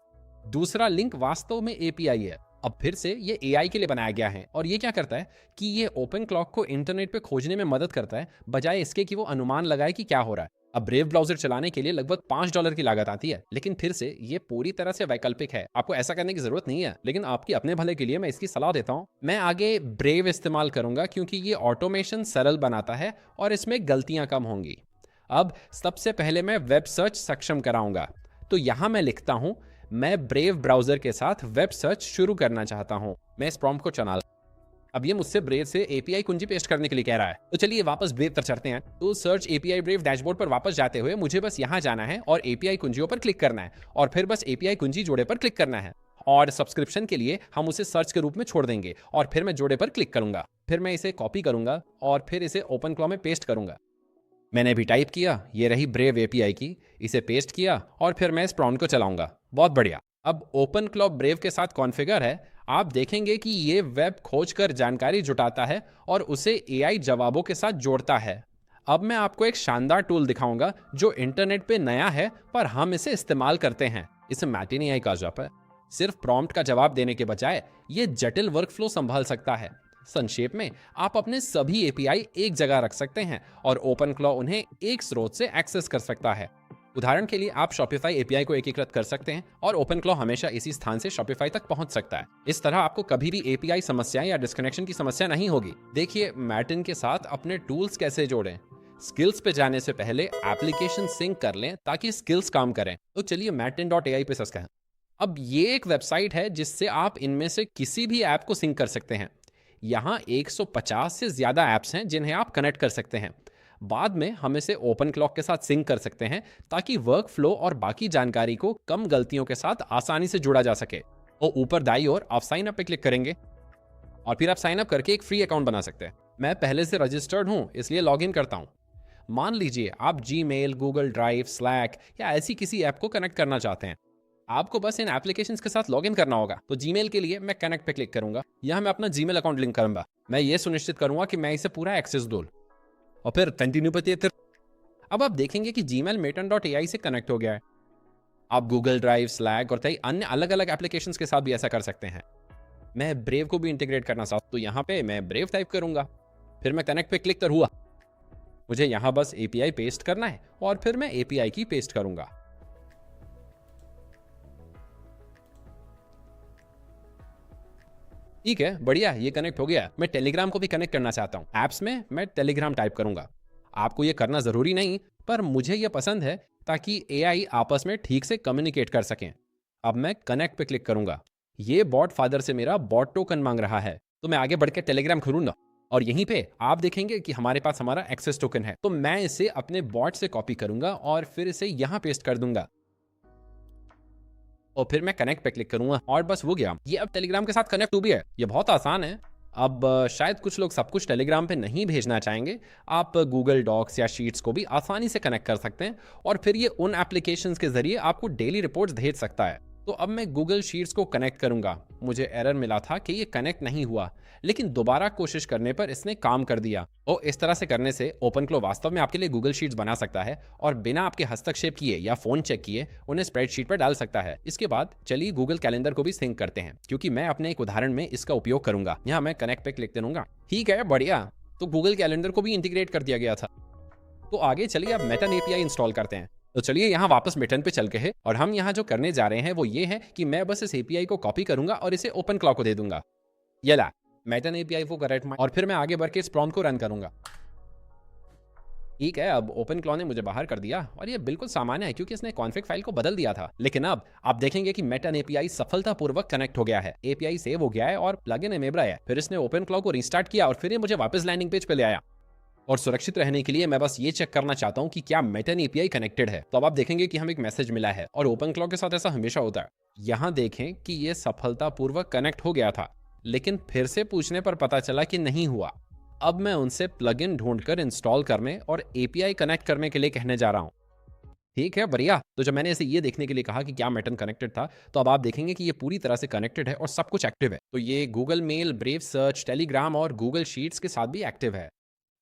Speaker 1: दूसरा लिंक वास्तव में API है। अब फिर से ये AI के लिए बनाया गया है और ये क्या करता है कि ये OpenClaw को इंटरनेट पे खोजने में मदद करता है, बजाय इसके कि वो अनुमान लगाए कि क्या हो रहा है। अब ब्रेव ब्राउजर चलाने के लिए लगभग $5 की लागत आती है, लेकिन फिर से ये पूरी तरह से वैकल्पिक है। आपको ऐसा करने की जरूरत नहीं है, लेकिन आपकी अपने भले के लिए मैं इसकी सलाह देता हूँ। मैं आगे ब्रेव इस्तेमाल करूंगा क्योंकि ये ऑटोमेशन सरल बनाता है और इसमें गलतियां कम होंगी। अब सबसे पहले मैं वेब सर्च सक्षम कराऊंगा तो यहाँ मैं लिखता हूँ, मैं ब्रेव ब्राउजर के साथ वेब सर्च शुरू करना चाहता हूँ। मैं इस प्रॉम्प्ट को चला, अब ये मुझसे ब्रेव से एपीआई कुंजी पेस्ट करने के लिए कह रहा है। तो चलिए वापस ब्रेव पर चढ़ते हैं। तो सर्च एपीआई ब्रेव डैशबोर्ड पर वापस जाते हुए मुझे बस यहाँ जाना है और एपीआई कुंजियों पर क्लिक करना है और फिर बस एपीआई कुंजी जोड़े पर क्लिक करना है और सब्सक्रिप्शन के लिए हम उसे सर्च के रूप में छोड़ देंगे और फिर मैं जोड़े पर क्लिक करूंगा। फिर मैं इसे कॉपी करूंगा और फिर इसे ओपन क्लॉ में पेस्ट करूंगा। मैंने भी टाइप किया, ये रही ब्रेव एपीआई की, इसे पेस्ट किया और फिर मैं इस प्रॉम्प्ट को चलाऊंगा। बहुत बढ़िया। अब ओपन क्लॉ ब्रेव के साथ कॉन्फ़िगर है। आप देखेंगे कि ये वेब खोज कर जानकारी जुटाता है और उसे एआई जवाबों के साथ जोड़ता है। अब मैं आपको एक शानदार टूल दिखाऊंगा जो इंटरनेट पे नया है पर हम इसे इस्तेमाल करते हैं। इसे मैटिन एआई कहा जाता है। सिर्फ प्रॉम्प्ट का जवाब देने के बजाय ये जटिल वर्कफ्लो संभाल सकता है। संक्षेप में, आप अपने सभी एपीआई एक जगह रख सकते हैं और ओपन क्लॉ उन्हें एक स्रोत से एक्सेस कर सकता है। उदाहरण के लिए आप शॉपिफाई एपीआई को एकीकृत कर सकते हैं और ओपन क्लॉ हमेशा इसी स्थान से शॉपिफाई तक पहुंच सकता है। इस तरह आपको कभी भी एपीआई समस्या या डिस्कनेक्शन की समस्या नहीं होगी। देखिए मैटिन के साथ अपने टूल्स कैसे जोड़ें। स्किल्स पे जाने से पहले एप्लीकेशन सिंक कर लें ताकि स्किल्स काम करें। तो चलिए matin.ai पे सब्सक्राइब। अब ये एक वेबसाइट है जिससे आप इनमें से किसी भी ऐप को सिंक कर सकते हैं। यहाँ 150 से ज्यादा ऐप्स हैं जिन्हें आप कनेक्ट कर सकते हैं। बाद में हम इसे ओपन क्लॉक के साथ सिंक कर सकते हैं ताकि वर्क फ्लो और बाकी जानकारी को कम गलतियों के साथ आसानी से जुड़ा जा सके। और ऊपर दाईं ओर आप साइन अप पे क्लिक करेंगे और फिर आप साइन अप करके एक फ्री अकाउंट बना सकते हैं। मैं पहले से रजिस्टर्ड हूं इसलिए लॉग इन करता हूं। मान लीजिए आप जीमेल, गूगल ड्राइव, स्लैक या ऐसी किसी ऐप को कनेक्ट करना चाहते हैं। आपको बस इन एप्लीकेशंस के साथ लॉगिन करना होगा। तो जीमेल के लिए मैं कनेक्ट पे क्लिक करूंगा। यहाँ मैं अपना जीमेल अकाउंट लिंक करूंगा। मैं ये सुनिश्चित करूंगा कि मैं इसे पूरा एक्सेस दूं और फिर कंटिन्यू पे फिर अब आप देखेंगे कि जीमेल matin.ai से कनेक्ट हो गया है। आप गूगल ड्राइव, स्लैक और कई अन्य अलग अलग एप्लीकेशंस के साथ भी ऐसा कर सकते हैं। मैं ब्रेव को भी इंटीग्रेट करना चाहता हूं, तो यहाँ पे मैं ब्रेव टाइप करूंगा। फिर मैं कनेक्ट पे क्लिक कर हुआ। मुझे यहाँ बस एपीआई पेस्ट करना है और फिर मैं एपीआई की पेस्ट करूंगा। ठीक है, बढ़िया, ये कनेक्ट हो गया। मैं टेलीग्राम को भी कनेक्ट करना चाहता हूँ। ऐप्स में मैं टेलीग्राम टाइप करूंगा। आपको ये करना जरूरी नहीं, पर मुझे ये पसंद है ताकि एआई आपस में ठीक से कम्युनिकेट कर सकें। अब मैं कनेक्ट पे क्लिक करूंगा। ये बॉट फादर से मेरा बॉट टोकन मांग रहा है, तो मैं आगे बढ़ के टेलीग्राम खोलूंगा और यहीं पे आप देखेंगे कि हमारे पास हमारा एक्सेस टोकन है। तो मैं इसे अपने बॉट से कॉपी करूंगा और फिर इसे यहाँ पेस्ट कर दूंगा और फिर मैं कनेक्ट पे क्लिक करूंगा और बस हो गया। ये अब टेलीग्राम के साथ कनेक्ट हो भी है। ये बहुत आसान है। अब शायद कुछ लोग सब कुछ टेलीग्राम पे नहीं भेजना चाहेंगे। आप गूगल डॉक्स या शीट्स को भी आसानी से कनेक्ट कर सकते हैं और फिर ये उन एप्लीकेशंस के जरिए आपको डेली रिपोर्ट्स भेज सकता है। तो अब मैं गूगल शीट्स को कनेक्ट करूंगा। मुझे एरर मिला था कि ये कनेक्ट नहीं हुआ, लेकिन दोबारा कोशिश करने पर इसने काम कर दिया। और इस तरह से करने से ओपन क्लो वास्तव में आपके लिए गूगल शीट्स बना सकता है और बिना आपके हस्तक्षेप किए या फोन चेक किए उन्हें स्प्रेडशीट पर डाल सकता है। इसके बाद चलिए गूगल कैलेंडर को भी सिंक करते हैं, क्योंकि मैं अपने एक उदाहरण में इसका उपयोग करूंगा। यहाँ मैं कनेक्ट पे क्लिक करूंगा। ठीक है, बढ़िया। तो गूगल कैलेंडर को भी इंटीग्रेट कर दिया गया था। तो आगे चलिए अब मेटन एपीआई इंस्टॉल करते हैं। तो चलिए यहाँ वापस मेटन पे चल के है और हम यहाँ जो करने जा रहे हैं वो ये है कि मैं बस इस एपीआई को कॉपी करूंगा और इसे ओपन क्लॉ को दे दूंगा। ये ला मेटन एपीआई को करेक्ट और फिर मैं आगे बढ़ के इस प्रॉम्प्ट को रन करूंगा। ठीक है, अब ओपन क्लॉ ने मुझे बाहर कर दिया और ये बिल्कुल सामान्य है क्योंकि इसने कॉन्फ़िग फाइल को बदल दिया था। लेकिन अब आप देखेंगे कि मेटन एपीआई सफलतापूर्वक कनेक्ट हो गया है। एपीआई सेव हो गया है और प्लगइन एनेबल है। फिर इसने ओपन क्लॉ को रीस्टार्ट किया और फिर ये मुझे वापस लैंडिंग पेज पे ले आया। और सुरक्षित रहने के लिए मैं बस ये चेक करना चाहता हूँ कि क्या मेटन एपीआई कनेक्टेड है। तो अब आप देखेंगे कि हमें एक मैसेज मिला है और ओपन क्लॉ के साथ ऐसा हमेशा होता है। यहाँ देखें कि ये सफलतापूर्वक कनेक्ट हो गया था, लेकिन फिर से पूछने पर पता चला कि नहीं हुआ। अब मैं उनसे प्लगइन ढूंढकर इंस्टॉल करने और एपीआई कनेक्ट करने के लिए कहने जा रहा हूँ। ठीक है, बढ़िया। तो जब मैंने इसे ये देखने के लिए कहा कि क्या मेटन कनेक्टेड था, तो अब आप देखेंगे कि ये पूरी तरह से कनेक्टेड है और सब कुछ एक्टिव है। तो ये Google mail, Brave search, Telegram और गूगल शीट्स के साथ भी एक्टिव है।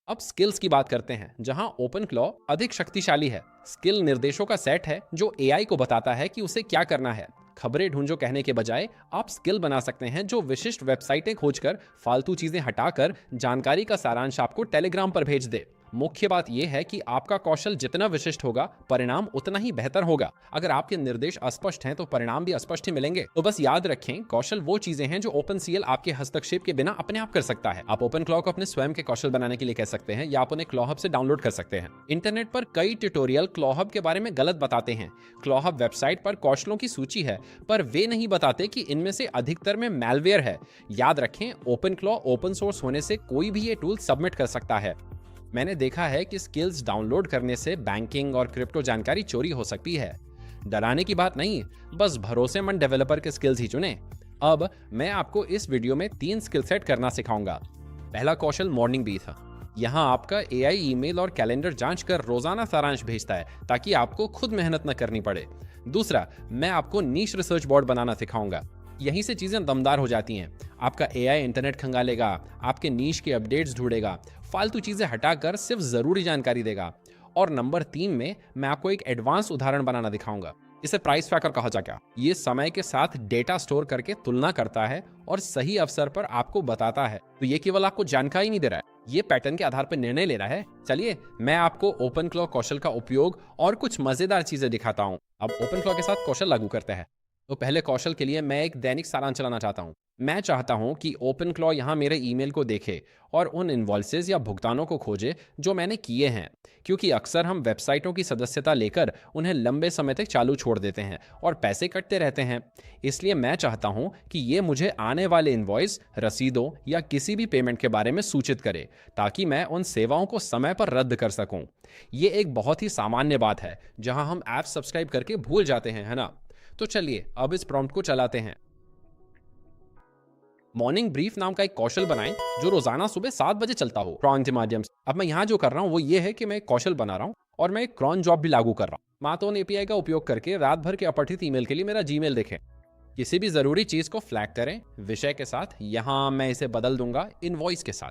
Speaker 1: अब स्किल्स की बात करते हैं, जहां ओपन क्लॉ अधिक शक्तिशाली है। स्किल निर्देशों का सेट है जो एआई को बताता है कि उसे क्या करना है। खबरें ढूंढो कहने के बजाय आप स्किल बना सकते हैं जो विशिष्ट वेबसाइटें खोजकर फालतू चीजें हटाकर जानकारी का सारांश आपको टेलीग्राम पर भेज दे। मुख्य बात यह है कि आपका कौशल जितना विशिष्ट होगा, परिणाम उतना ही बेहतर होगा। अगर आपके निर्देश अस्पष्ट हैं तो परिणाम भी अस्पष्ट ही मिलेंगे। तो बस याद रखें, कौशल वो चीजें हैं जो OpenCL आपके हस्तक्षेप के बिना अपने आप कर सकता है। आप OpenClaw को अपने स्वयं के कौशल बनाने के लिए कह सकते हैं या आप उन्हें ClawHub से डाउनलोड कर सकते हैं। इंटरनेट पर कई ट्यूटोरियल ClawHub के बारे में गलत बताते हैं। ClawHub वेबसाइट पर कौशलों की सूची है, पर वे नहीं बताते कि इनमें से अधिकतर में मैलवेयर है। याद रखें, OpenClaw ओपन सोर्स होने से कोई भी ये टूल सबमिट कर सकता है। मैंने देखा है कि स्किल्स डाउनलोड करने से बैंकिंग और क्रिप्टो जानकारी चोरी हो सकती है। डराने की बात नहीं, बस भरोसेमंद डेवलपर के स्किल्स ही चुनें। अब मैं आपको इस वीडियो में 3 स्किल सेट करना सिखाऊंगा। पहला कौशल मॉर्निंग ब्रीथ है। यहाँ आपका AI ईमेल और कैलेंडर जांच कर रोजाना सारांश भेजता है ताकि आपको खुद मेहनत न करनी पड़े। दूसरा, मैं आपको नीश रिसर्च बोर्ड बनाना सिखाऊंगा। यहीं से चीजें दमदार हो जाती हैं। आपका AI इंटरनेट खंगालेगा, आपके नीश के अपडेट्स ढूंढेगा, फालतू चीजें हटाकर सिर्फ जरूरी जानकारी देगा। और नंबर 3 में मैं आपको एक एडवांस उदाहरण बनाना दिखाऊंगा। इसे प्राइस ट्रैकर कहा जाएगा। ये समय के साथ डेटा स्टोर करके तुलना करता है और सही अवसर पर आपको बताता है। तो ये केवल आपको जानकारी नहीं दे रहा है, ये पैटर्न के आधार पर निर्णय ले रहा है। चलिए मैं आपको OpenClaw कौशल का उपयोग और कुछ मजेदार चीजें दिखाता हूँ। अब OpenClaw के साथ कौशल लागू करते हैं। तो पहले कौशल के लिए मैं एक दैनिक सारांश चलाना चाहता हूँ। मैं चाहता हूँ कि OpenClaw यहाँ मेरे ईमेल को देखे और उन इनवॉइसेस या भुगतानों को खोजे जो मैंने किए हैं, क्योंकि अक्सर हम वेबसाइटों की सदस्यता लेकर उन्हें लंबे समय तक चालू छोड़ देते हैं और पैसे कटते रहते हैं। इसलिए मैं चाहता हूँ कि ये मुझे आने वाले इनवॉइस, रसीदों या किसी भी पेमेंट के बारे में सूचित करे, ताकि मैं उन सेवाओं को समय पर रद्द कर सकूँ। ये एक बहुत ही सामान्य बात है जहाँ हम ऐप सब्सक्राइब करके भूल जाते हैं, है ना? तो चलिए अब इस प्रॉम्प्ट को चलाते हैं। मॉर्निंग ब्रीफ नाम का एक कौशल बनाएं जो रोजाना सुबह 7 बजे चलता हो क्रॉन के माध्यम से। अब मैं यहाँ जो कर रहा हूँ वो ये है कि मैं एक कौशल बना रहा हूँ और मैं एक क्रॉन जॉब भी लागू कर रहा हूँ। मातोन API का उपयोग करके रात भर के अपठित ईमेल के लिए मेरा जीमेल देखें। किसी भी जरूरी चीज को फ्लैग करें विषय के साथ। यहाँ मैं इसे बदल दूंगा इनवॉइस के साथ,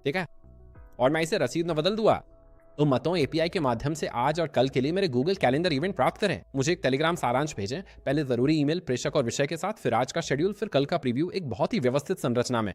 Speaker 1: ठीक है? और मैं इसे रसीद में बदल दूंगा। तो मतों API के माध्यम से आज और कल के लिए मेरे गूगल कैलेंडर इवेंट प्राप्त करें। मुझे एक टेलीग्राम सारांश भेजें, पहले जरूरी ईमेल, प्रेषक और विषय के साथ, फिर आज का शेड्यूल, फिर कल का प्रीव्यू, एक बहुत ही व्यवस्थित संरचना में।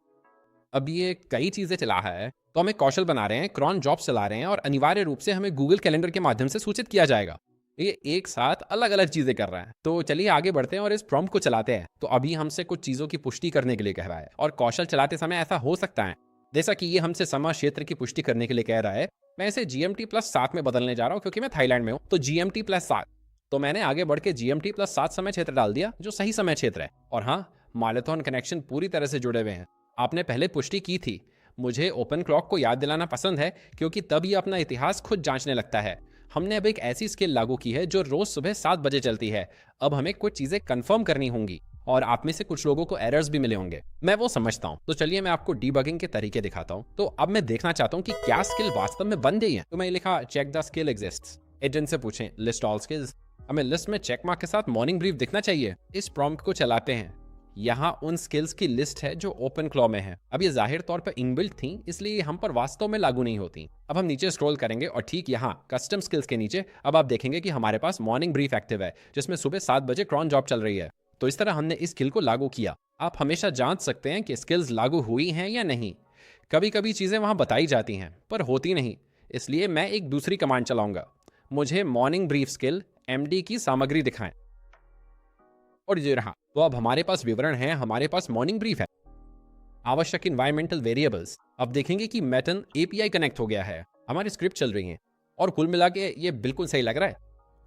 Speaker 1: अब ये कई चीजें चला है, तो हम एक कौशल बना रहे हैं, क्रॉन जॉब चला रहे हैं और अनिवार्य रूप से हमें गूगल कैलेंडर के माध्यम से सूचित किया जाएगा। ये एक साथ अलग अलग चीजें कर रहा है। तो चलिए आगे बढ़ते हैं और इस प्रॉम्प्ट को चलाते हैं। तो अभी हमसे कुछ चीजों की पुष्टि करने के लिए कह रहा है और कौशल चलाते समय ऐसा हो सकता है जैसा कि ये हमसे समय क्षेत्र की पुष्टि करने के लिए कह रहा है। मैं इसे GMT+7 में बदलने जा रहा हूँ क्योंकि मैं थाईलैंड में हूँ। तो GMT+7, तो मैंने आगे बढ़ के GMT+7 समय क्षेत्र डाल दिया जो सही समय क्षेत्र है। और हाँ, माइलथॉन कनेक्शन पूरी तरह से जुड़े हुए हैं। आपने पहले पुष्टि की थी। मुझे OpenClaw को याद दिलाना पसंद है क्योंकि तब ये अपना इतिहास खुद जांचने लगता है। हमने अब एक ऐसी स्किल लागू की है जो रोज सुबह 7 बजे चलती है। अब हमें कुछ चीजें कंफर्म करनी होंगी और आप में से कुछ लोगों को एरर्स भी मिले होंगे, मैं वो समझता हूँ। तो चलिए मैं आपको डीबगिंग के तरीके दिखाता हूँ। तो अब मैं देखना चाहता हूँ कि क्या स्किल वास्तव में बन गई है। तो मैं लिखा check the skill exists. Agent से पूछें लिस्ट ऑल स्किल्स। हमें लिस्ट में चेक मार्क के साथ मॉर्निंग ब्रीफ दिखना चाहिए। इस प्रॉम्प्ट को चलाते हैं। यहाँ उन स्किल्स की लिस्ट है जो OpenClaw में है। अब ये जाहिर तौर पर इनबिल्ट थी, इसलिए हम पर वास्तव में लागू नहीं होती। अब हम नीचे स्क्रॉल करेंगे और ठीक यहाँ कस्टम स्किल्स के नीचे अब आप देखेंगे कि हमारे पास मॉर्निंग ब्रीफ एक्टिव है, जिसमें सुबह 7 बजे क्रॉन जॉब चल रही है। तो इस तरह हमने इस स्किल को लागू किया। आप हमेशा जांच सकते हैं कि स्किल्स लागू हुई हैं या नहीं। कभी कभी चीजें वहां बताई जाती हैं पर होती नहीं, इसलिए मैं एक दूसरी कमांड चलाऊंगा। मुझे मॉर्निंग ब्रीफ स्किल MD की सामग्री दिखाएं। और ये रहा। तो अब हमारे पास विवरण है, हमारे पास मॉर्निंग ब्रीफ है। आवश्यक इन्वायरमेंटल वेरिएबल्स। अब देखेंगे कि मेटन API कनेक्ट हो गया है, हमारी स्क्रिप्ट चल रही है और कुल मिला के ये बिल्कुल सही लग रहा है।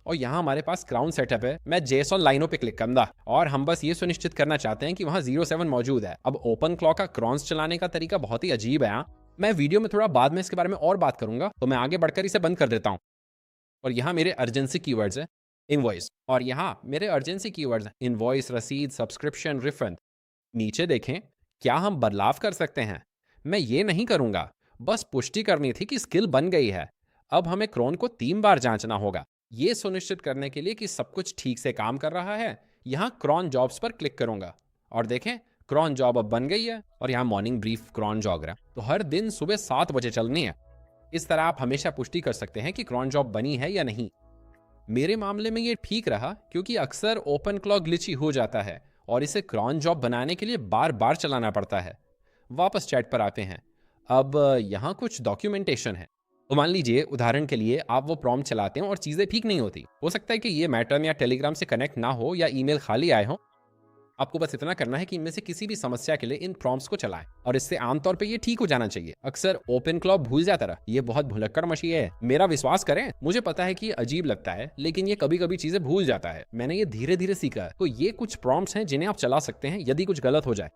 Speaker 1: और यहाँ हमारे पास क्राउन सेटअप है। मैं JSON लाइनों पे क्लिक करूंगा और हम बस ये सुनिश्चित करना चाहते हैं कि वहाँ 07 मौजूद है। अब OpenClaw का क्रॉन्स चलाने का तरीका बहुत ही अजीब है। मैं वीडियो में थोड़ा बाद में इसके बारे में और बात करूंगा, तो मैं आगे बढ़कर इसे बंद कर देता हूँ। और यहाँ मेरे अर्जेंसी कीवर्ड्स है इनवॉइस, और यहाँ मेरे अर्जेंसी कीवर्ड्स इनवॉइस, रसीद, सब्सक्रिप्शन, रिफंड। नीचे देखें, क्या हम बदलाव कर सकते हैं? मैं ये नहीं करूंगा, बस पुष्टि करनी थी कि स्किल बन गई है। अब हमें क्रॉन को 3 बार जांचना होगा, ये सुनिश्चित करने के लिए कि सब कुछ ठीक से काम कर रहा है। यहाँ क्रॉन जॉब्स पर क्लिक करूंगा और देखें क्रॉन जॉब अब बन गई है और यहाँ मॉर्निंग ब्रीफ क्रॉन जॉब रहा। तो हर दिन सुबह 7 बजे चलनी है। इस तरह आप हमेशा पुष्टि कर सकते हैं कि क्रॉन जॉब बनी है या नहीं। मेरे मामले में ये ठीक रहा क्योंकि अक्सर OpenClaw ग्लिची हो जाता है और इसे क्रॉन जॉब बनाने के लिए बार बार चलाना पड़ता है। वापस चैट पर आते हैं। अब यहाँ कुछ डॉक्यूमेंटेशन है। तो मान लीजिए उदाहरण के लिए आप वो प्रॉम्प्ट चलाते हैं और चीज़ें ठीक नहीं होती। हो सकता है कि ये मैटर्न या टेलीग्राम से कनेक्ट ना हो या ईमेल खाली आए हो। आपको बस इतना करना है कि इनमें से किसी भी समस्या के लिए इन प्रॉम्प्ट्स को चलाएं और इससे आमतौर पे ये ठीक हो जाना चाहिए। अक्सर ओपन क्लॉ भूल जाता रहा, ये बहुत भुलक्कड़ मशीन है। मेरा विश्वास करें, मुझे पता है कि ये अजीब लगता है, लेकिन ये कभी कभी चीजें भूल जाता है। मैंने ये धीरे धीरे सीखा है। तो ये कुछ प्रॉम्प्ट्स हैं जिन्हें आप चला सकते हैं यदि कुछ गलत हो जाए।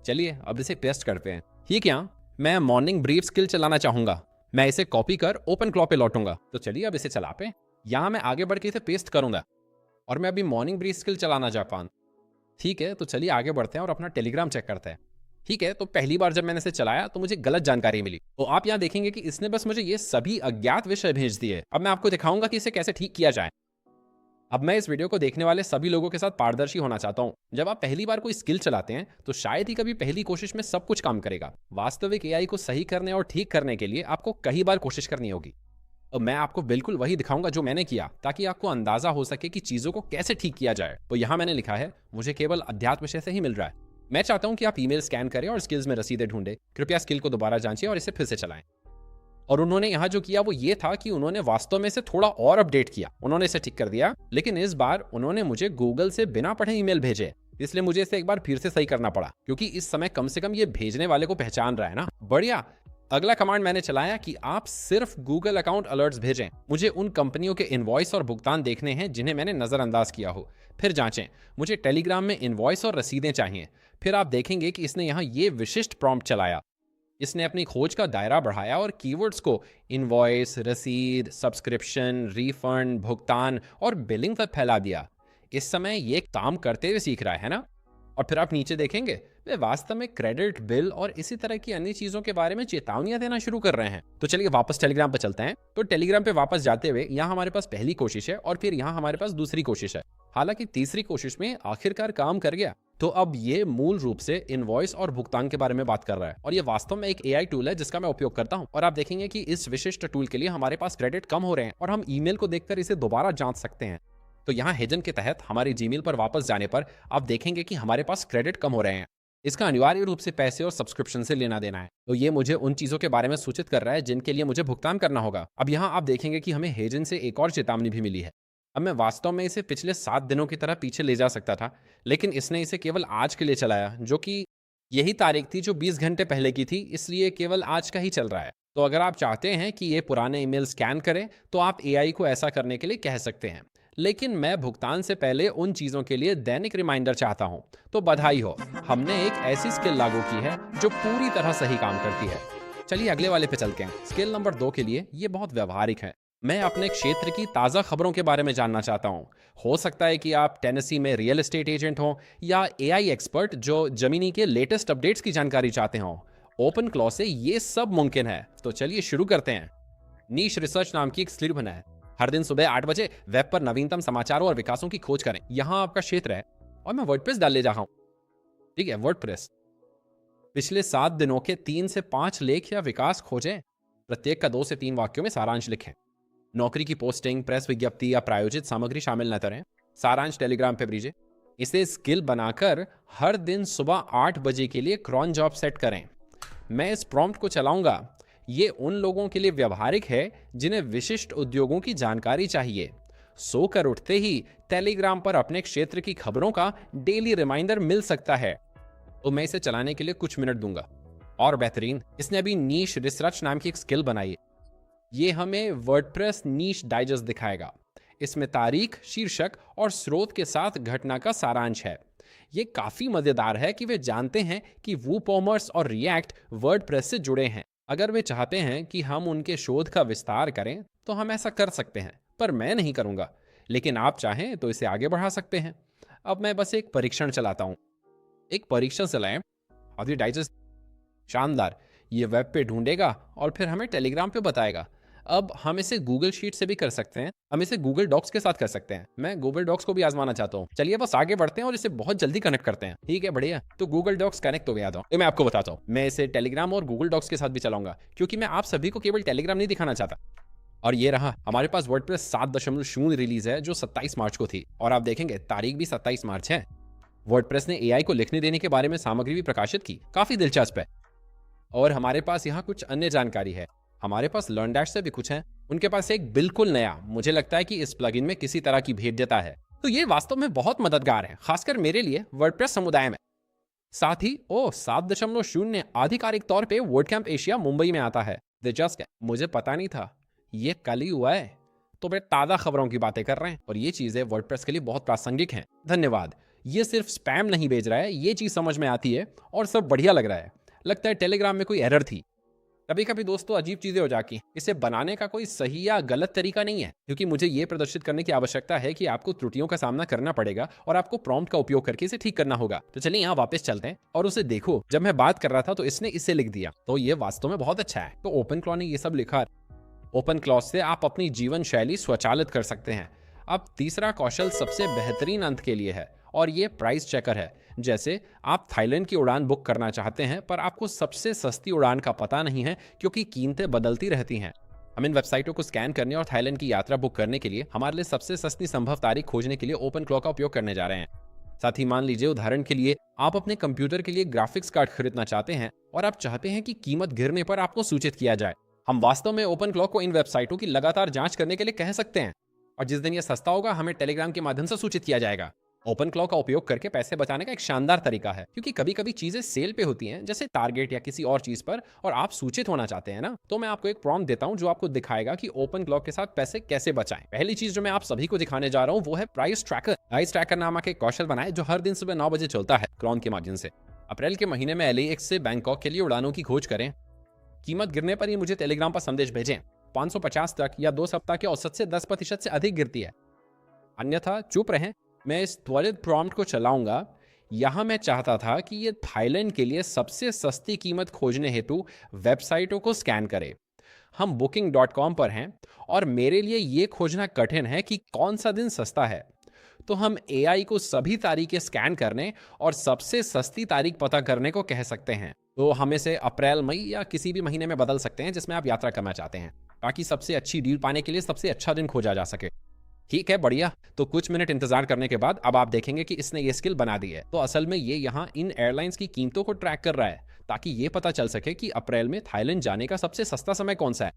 Speaker 1: चलिए अब इसे टेस्ट करते हैं। ये क्या, मैं मॉर्निंग ब्रीफ स्किल चलाना चाहूंगा। मैं इसे कॉपी कर ओपन क्लॉ पे लौटूंगा। तो चलिए अब इसे चला पे। यहाँ मैं आगे बढ़ के इसे पेस्ट करूंगा और मैं अभी मॉर्निंग ब्रीफ स्किल चलाना चाहता हूं। ठीक है, तो चलिए आगे बढ़ते हैं और अपना टेलीग्राम चेक करते हैं। ठीक है, तो पहली बार जब मैंने इसे चलाया तो मुझे गलत जानकारी मिली। तो आप यहाँ देखेंगे कि इसने बस मुझे ये सभी अज्ञात विषय भेज दिए। अब मैं आपको दिखाऊंगा कि इसे कैसे ठीक किया जाए। अब मैं इस वीडियो को देखने वाले सभी लोगों के साथ पारदर्शी होना चाहता हूं। जब आप पहली बार कोई स्किल चलाते हैं तो शायद ही कभी पहली कोशिश में सब कुछ काम करेगा। वास्तविक एआई को सही करने और ठीक करने के लिए आपको कई बार कोशिश करनी होगी। और मैं आपको बिल्कुल वही दिखाऊंगा जो मैंने किया, ताकि आपको अंदाजा हो सके कि चीजों को कैसे ठीक किया जाए। तो यहाँ मैंने लिखा है, मुझे केवल अध्यात्म विषय से ही मिल रहा है। मैं चाहता हूं कि आप ईमेल स्कैन करें और स्किल्स में रसीदें ढूंढें। कृपया स्किल को दोबारा जांचें और इसे फिर से चलाएं। और उन्होंने यहाँ जो किया वो ये था कि उन्होंने वास्तव में इसे थोड़ा और अपडेट किया। उन्होंने इसे ठीक कर दिया, लेकिन इस बार उन्होंने मुझे गूगल से बिना पढ़े ईमेल भेजे। इसलिए मुझे इसे एक बार फिर से सही करना पड़ा, क्योंकि इस समय कम से कम ये भेजने वाले को पहचान रहा है ना। बढ़िया। अगला कमांड मैंने चलाया कि आप सिर्फ गूगल अकाउंट अलर्ट्स भेजें। मुझे उन कंपनियों के इनवॉइस और भुगतान देखने हैं जिन्हें मैंने नजरअंदाज किया हो। फिर जांचें। मुझे टेलीग्राम में इनवॉइस और रसीदें चाहिए। फिर आप देखेंगे कि इसने यहाँ ये विशिष्ट प्रॉम्प्ट चलाया। इसने अपनी खोज का दायरा बढ़ाया और कीवर्ड्स को इनवॉइस, रसीद, सब्सक्रिप्शन, रिफंड, भुगतान और बिलिंग तक फैला दिया। इस समय ये काम करते हुए सीख रहा है ना। और फिर आप नीचे देखेंगे वे वास्तव में क्रेडिट, बिल और इसी तरह की अन्य चीजों के बारे में चेतावनियां देना शुरू कर रहे हैं। तो चलिए वापस टेलीग्राम पर चलते हैं। तो टेलीग्राम पे वापस जाते हुए यहाँ हमारे पास पहली कोशिश है और फिर यहाँ हमारे पास दूसरी कोशिश है। हालांकि तीसरी कोशिश में आखिरकार काम कर गया। तो अब ये मूल रूप से इनवॉइस और भुगतान के बारे में बात कर रहा है और ये वास्तव में एक एआई टूल है जिसका मैं उपयोग करता हूँ। और आप देखेंगे कि इस विशिष्ट टूल के लिए हमारे पास क्रेडिट कम हो रहे हैं और हम ईमेल को देखकर इसे दोबारा जांच सकते हैं। तो यहाँ हिडन के तहत हमारे जीमेल पर वापस जाने पर आप देखेंगे कि हमारे पास क्रेडिट कम हो रहे हैं। इसका अनिवार्य रूप से पैसे और सब्सक्रिप्शन से लेना देना है। तो ये मुझे उन चीजों के बारे में सूचित कर रहा है जिनके लिए मुझे भुगतान करना होगा। अब यहाँ आप देखेंगे कि हमें हेजन से एक और चेतावनी भी मिली है। अब मैं वास्तव में इसे पिछले 7 दिनों की तरह पीछे ले जा सकता था, लेकिन इसने इसे केवल आज के लिए चलाया, जो कि यही तारीख थी जो 20 घंटे पहले की थी, इसलिए केवल आज का ही चल रहा है। तो अगर आप चाहते हैं कि ये पुराने ईमेल स्कैन करे तो आप एआई को ऐसा करने के लिए कह सकते हैं। लेकिन मैं भुगतान से पहले उन चीजों के लिए दैनिक रिमाइंडर चाहता हूं। तो बधाई हो, हमने एक ऐसी स्किल लागू की है जो पूरी तरह सही काम करती है। चलिए अगले वाले पे चलते हैं। स्किल नंबर 2 के लिए ये बहुत व्यवहारिक है। मैं अपने क्षेत्र की ताज़ा खबरों के बारे में जानना चाहता हूँ। हो सकता है कि आप टेनेसी में रियल एस्टेट एजेंट हों या एआई एक्सपर्ट जो जमीनी के लेटेस्ट अपडेट्स की जानकारी चाहते हों। ओपन क्लॉ से ये सब मुमकिन है। तो चलिए शुरू करते हैं। नीश रिसर्च नाम की एक स्किल बनाए। हर दिन सुबह 8 बजे वेब पर नवीनतम समाचारों और विकासों की खोज करें। यहाँ आपका क्षेत्र है और मैं वर्डप्रेस डालने जा रहा हूँ। ठीक है, वर्डप्रेस। पिछले 7 दिनों के 3 से 5 लेख या विकास खोजें। प्रत्येक का 2 से 3 वाक्यों में सारांश लिखें। नौकरी की पोस्टिंग, प्रेस विज्ञप्ति या प्रायोजित सामग्री शामिल न करें। सारांश टेलीग्राम पे भेजें। इसे स्किल बनाकर हर दिन सुबह 8 बजे के लिए क्रॉन जॉब सेट करें। मैं इस प्रॉम्प्ट को चलाऊंगा। ये उन लोगों के लिए व्यवहारिक है जिन्हें विशिष्ट उद्योगों की जानकारी चाहिए। सोकर उठते ही टेलीग्राम पर अपने क्षेत्र की खबरों का डेली रिमाइंडर मिल सकता है। तो मैं इसे चलाने के लिए कुछ मिनट दूंगा। और बेहतरीन, इसने अभी नीश रिसर्च नाम की एक स्किल बनाई है। ये हमें वर्डप्रेस नीश डाइजेस्ट दिखाएगा। इसमें तारीख, शीर्षक और स्रोत के साथ घटना का सारांश है। ये काफी मजेदार है कि वे जानते हैं कि वूकॉमर्स और रिएक्ट वर्डप्रेस से जुड़े हैं। अगर वे चाहते हैं कि हम उनके शोध का विस्तार करें तो हम ऐसा कर सकते हैं, पर मैं नहीं करूंगा। लेकिन आप चाहें तो इसे आगे बढ़ा सकते हैं। अब मैं बस एक परीक्षण चलाता हूं। एक परीक्षण चलाएं। ऑडियो डाइजेस्ट शानदार, ये वेब पे ढूंढेगा और फिर हमें टेलीग्राम पे बताएगा। अब हम इसे गूगल शीट से भी कर सकते हैं। हम इसे गूगल डॉक्स के साथ कर सकते हैं। मैं गूगल डॉक्स को भी आजमाना चाहता हूँ। चलिए बस आगे बढ़ते हैं और इसे बहुत जल्दी कनेक्ट करते हैं। ठीक है, बढ़िया। तो गूगल डॉक्स कनेक्ट हो गया था। मैं आपको बताता हूँ, मैं इसे टेलीग्राम और गूगल डॉक्स के साथ भी चलाऊंगा, क्योंकि मैं आप सभी को केवल टेलीग्राम नहीं दिखाना चाहता। और ये रहा, हमारे पास वर्डप्रेस 7.0 रिलीज है जो 27 मार्च को थी। और आप देखेंगे तारीख भी 27 मार्च है। वर्डप्रेस ने एआई को लिखने देने के बारे में सामग्री भी प्रकाशित की, काफी दिलचस्प है। और हमारे पास यहाँ कुछ अन्य जानकारी है। हमारे पास लर्न डैश से भी कुछ है, उनके पास एक बिल्कुल नया, मुझे लगता है कि इस प्लगइन में किसी तरह की भेद्यता है। तो ये वास्तव में बहुत मददगार है, खासकर मेरे लिए वर्डप्रेस समुदाय में। साथ ही ओ 7.0 आधिकारिक तौर पे वर्ड कैंप एशिया मुंबई में आता है। दिलचस्प है, मुझे पता नहीं था, ये कल ही हुआ है। तो वे ताज़ा खबरों की बातें कर रहे हैं और ये चीज़ें वर्डप्रेस के लिए बहुत प्रासंगिक हैं। धन्यवाद। ये सिर्फ स्पैम नहीं भेज रहा है, ये चीज़ समझ में आती है और सब बढ़िया लग रहा है। लगता है टेलीग्राम में कोई एरर थी। कभी कभी दोस्तों अजीब चीजें हो जाती हैं। इसे बनाने का कोई सही या गलत तरीका नहीं है, क्योंकि मुझे ये प्रदर्शित करने की आवश्यकता है कि आपको त्रुटियों का सामना करना पड़ेगा और आपको प्रॉम्प्ट का उपयोग करके इसे ठीक करना होगा। तो चलिए यहाँ वापस चलते हैं और उसे देखो। जब मैं बात कर रहा था तो इसने इसे लिख दिया, तो ये वास्तव में बहुत अच्छा है। तो ओपन क्लॉ ने ये सब लिखा। ओपन क्लॉ से आप अपनी जीवन शैली स्वचालित कर सकते हैं। अब तीसरा कौशल सबसे बेहतरीन अंत के लिए है और ये प्राइस चेकर है। जैसे आप थाईलैंड की उड़ान बुक करना चाहते हैं पर आपको सबसे सस्ती उड़ान का पता नहीं है क्योंकि कीमतें बदलती रहती हैं। हम इन वेबसाइटों को स्कैन करने और थाईलैंड की यात्रा बुक करने के लिए हमारे लिए सबसे सस्ती संभव तारीख खोजने के लिए ओपन क्लॉ का उपयोग करने जा रहे हैं। साथ ही मान लीजिए उदाहरण के लिए आप अपने कंप्यूटर के लिए ग्राफिक्स कार्ड खरीदना चाहते हैं और आप चाहते हैं कि कीमत गिरने पर आपको सूचित किया जाए। हम वास्तव में ओपन क्लॉ को इन वेबसाइटों की लगातार जांच करने के लिए कह सकते हैं और जिस दिन यह सस्ता होगा हमें टेलीग्राम के माध्यम से सूचित किया जाएगा। ओपन क्लॉ का उपयोग करके पैसे बचाने का एक शानदार तरीका है, क्योंकि कभी कभी चीजें सेल पे होती हैं, जैसे टारगेट या किसी और चीज पर, और आप सूचित होना चाहते हैं ना, तो मैं आपको एक प्रॉम्प्ट देता हूं जो आपको दिखाएगा कि ओपन क्लॉ के साथ पैसे कैसे बचाएं। पहली चीज जो मैं आप सभी को दिखाने जा रहा हूं वो है प्राइस ट्रैकर। प्राइस ट्रैकर नामक एक कौशल बनाए जो हर दिन सुबह 9 बजे चलता है क्लॉन के माध्यम से। अप्रैल के महीने में LAX से बैंकॉक के लिए उड़ानों की खोज करें। कीमत गिरने पर ही मुझे टेलीग्राम पर संदेश भेजें। 550 तक या 2 सप्ताह के औसत से 10% से अधिक गिरती है, अन्यथा चुप रहें। मैं इस त्वरित प्रॉम्प्ट को चलाऊंगा। यहां मैं चाहता था कि ये थाईलैंड के लिए सबसे सस्ती कीमत खोजने हेतु वेबसाइटों को स्कैन करे। हम booking.com पर हैं और मेरे लिए ये खोजना कठिन है कि कौन सा दिन सस्ता है। तो हम AI को सभी तारीखें स्कैन करने और सबसे सस्ती तारीख पता करने को कह सकते हैं। तो हम इसे अप्रैल, मई या किसी भी महीने में बदल सकते हैं जिसमें आप यात्रा करना चाहते हैं, ताकि सबसे अच्छी डील पाने के लिए सबसे अच्छा दिन खोजा जा सके। ठीक है, बढ़िया। तो कुछ मिनट इंतजार करने के बाद अब आप देखेंगे कि इसने ये स्किल बना दी है। तो असल में ये यहाँ इन एयरलाइंस की कीमतों को ट्रैक कर रहा है ताकि ये पता चल सके कि अप्रैल में थाईलैंड जाने का सबसे सस्ता समय कौन सा है।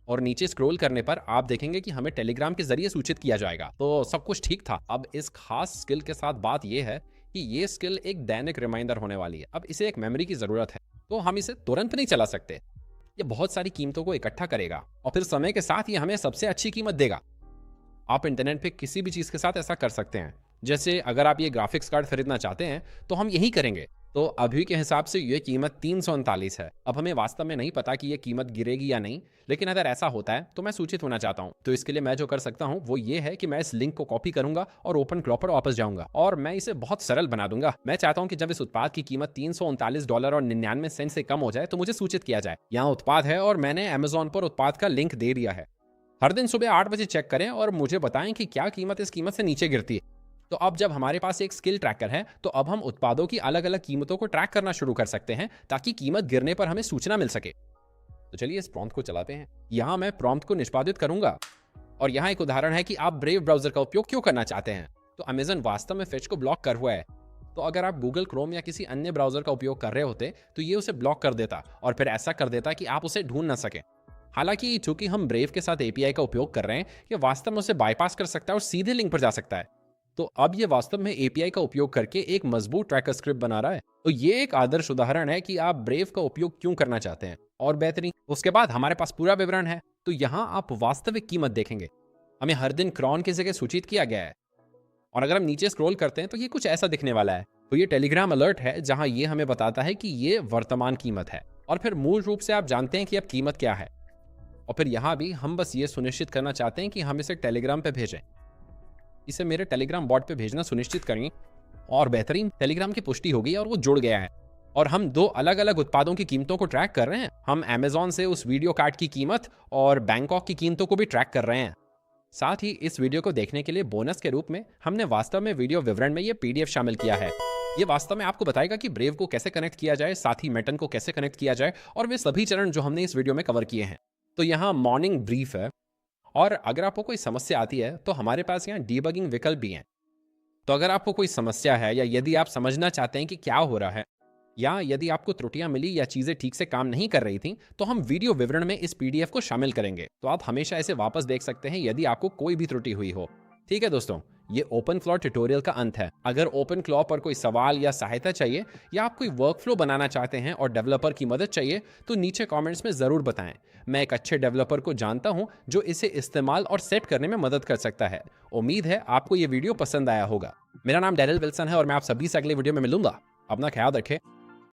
Speaker 1: और नीचे स्क्रॉल करने पर आप देखेंगे कि हमें टेलीग्राम के जरिए सूचित किया जाएगा। तो सब कुछ ठीक था। अब इस खास स्किल के साथ बात यह है कि ये स्किल एक दैनिक रिमाइंडर होने वाली है। अब इसे एक मेमोरी की जरूरत है, तो हम इसे तुरंत नहीं चला सकते। ये बहुत सारी कीमतों को इकट्ठा करेगा और फिर समय के साथ ये हमें सबसे अच्छी कीमत देगा। आप इंटरनेट पे किसी भी चीज़ के साथ ऐसा कर सकते हैं। जैसे अगर आप ये ग्राफिक्स कार्ड खरीदना चाहते हैं तो हम यही करेंगे। तो अभी के हिसाब से ये कीमत 339 है। अब हमें वास्तव में नहीं पता कि ये कीमत गिरेगी या नहीं, लेकिन अगर ऐसा होता है तो मैं सूचित होना चाहता हूँ। तो इसके लिए मैं जो कर सकता हूँ वो ये है कि मैं इस लिंक को कॉपी करूंगा और ओपन क्लॉ पर वापस जाऊंगा और मैं इसे बहुत सरल बना दूंगा। मैं चाहता हूँ कि जब इस उत्पाद की कीमत $339.99 से कम हो जाए तो मुझे सूचित किया जाए। यहाँ उत्पाद है और मैंने Amazon पर उत्पाद का लिंक दे दिया है। हर दिन सुबह 8 बजे चेक करें और मुझे बताएं कि क्या कीमत इस कीमत से नीचे गिरती है। तो अब जब हमारे पास एक स्किल ट्रैकर है तो अब हम उत्पादों की अलग अलग कीमतों को ट्रैक करना शुरू कर सकते हैं ताकि कीमत गिरने पर हमें सूचना मिल सके। तो चलिए इस प्रॉम्प्ट को चलाते हैं। यहाँ मैं प्रॉम्प्ट को निष्पादित करूंगा और यहाँ एक उदाहरण है कि आप ब्रेव ब्राउजर का उपयोग क्यों करना चाहते हैं। तो अमेजन वास्तव में फेच को ब्लॉक कर हुआ है। तो अगर आप गूगल क्रोम या किसी अन्य ब्राउजर का उपयोग कर रहे होते तो ये उसे ब्लॉक कर देता और फिर ऐसा कर देता कि आप उसे ढूंढ ना सकें। हालांकि चूंकि हम ब्रेव के साथ API का उपयोग कर रहे हैं, ये वास्तव में उसे बाईपास कर सकता है और सीधे लिंक पर जा सकता है। तो अब ये वास्तव में API का उपयोग करके एक मजबूत ट्रैकर स्क्रिप्ट बना रहा है। तो ये एक आदर्श उदाहरण है कि आप ब्रेव का उपयोग क्यों करना चाहते हैं और बेहतरीन। उसके बाद हमारे पास पूरा विवरण है। तो यहाँ आप वास्तविक कीमत देखेंगे। हमें हर दिन क्रॉन की जगह सूचित किया गया है और अगर हम नीचे स्क्रॉल करते हैं तो ये कुछ ऐसा दिखने वाला है। तो ये टेलीग्राम अलर्ट है जहाँ ये हमें बताता है कि ये वर्तमान कीमत है और फिर मूल रूप से आप जानते हैं कि अब कीमत क्या है। और फिर यहाँ भी हम बस ये सुनिश्चित करना चाहते हैं कि हम इसे टेलीग्राम पे भेजें। इसे मेरे टेलीग्राम बॉट पे भेजना सुनिश्चित करें और बेहतरीन, टेलीग्राम की पुष्टि हो गई और वो जुड़ गया है। और हम 2 अलग अलग उत्पादों की कीमतों को ट्रैक कर रहे हैं। हम Amazon से उस वीडियो कार्ड की कीमत और बैंकॉक की कीमतों को भी ट्रैक कर रहे हैं। साथ ही इस वीडियो को देखने के लिए बोनस के रूप में हमने वास्तव में वीडियो विवरण में ये PDF शामिल किया है। ये वास्तव में आपको बताएगा कि ब्रेव को कैसे कनेक्ट किया जाए, साथ ही मेटन को कैसे कनेक्ट किया जाए और वे सभी चरण जो हमने इस वीडियो में कवर किए हैं। तो यहाँ मॉर्निंग ब्रीफ है और अगर आपको कोई समस्या आती है तो हमारे पास यहाँ डीबगिंग विकल्प भी हैं। तो अगर आपको कोई समस्या है या यदि आप समझना चाहते हैं कि क्या हो रहा है या यदि आपको त्रुटियां मिली या चीजें ठीक से काम नहीं कर रही थी तो हम वीडियो विवरण में इस पीडीएफ को शामिल करेंगे, तो आप हमेशा इसे वापस देख सकते हैं यदि आपको कोई भी त्रुटि हुई हो। ठीक है दोस्तों, ये ओपनफ्लॉ ट्यूटोरियल का अंत है। अगर ओपनफ्लॉ पर कोई सवाल या सहायता चाहिए या आप कोई वर्कफ्लो बनाना चाहते हैं और डेवलपर की मदद चाहिए तो नीचे कमेंट्स में ज़रूर बताएं। मैं एक अच्छे डेवलपर को जानता हूं जो इसे इस्तेमाल और सेट करने में मदद कर सकता है। उम्मीद है आपको ये वीडियो पसंद आया होगा। मेरा नाम डैरिल विल्सन है और मैं आप सभी से अगले वीडियो में मिलूंगा। अपना ख्याल रखें।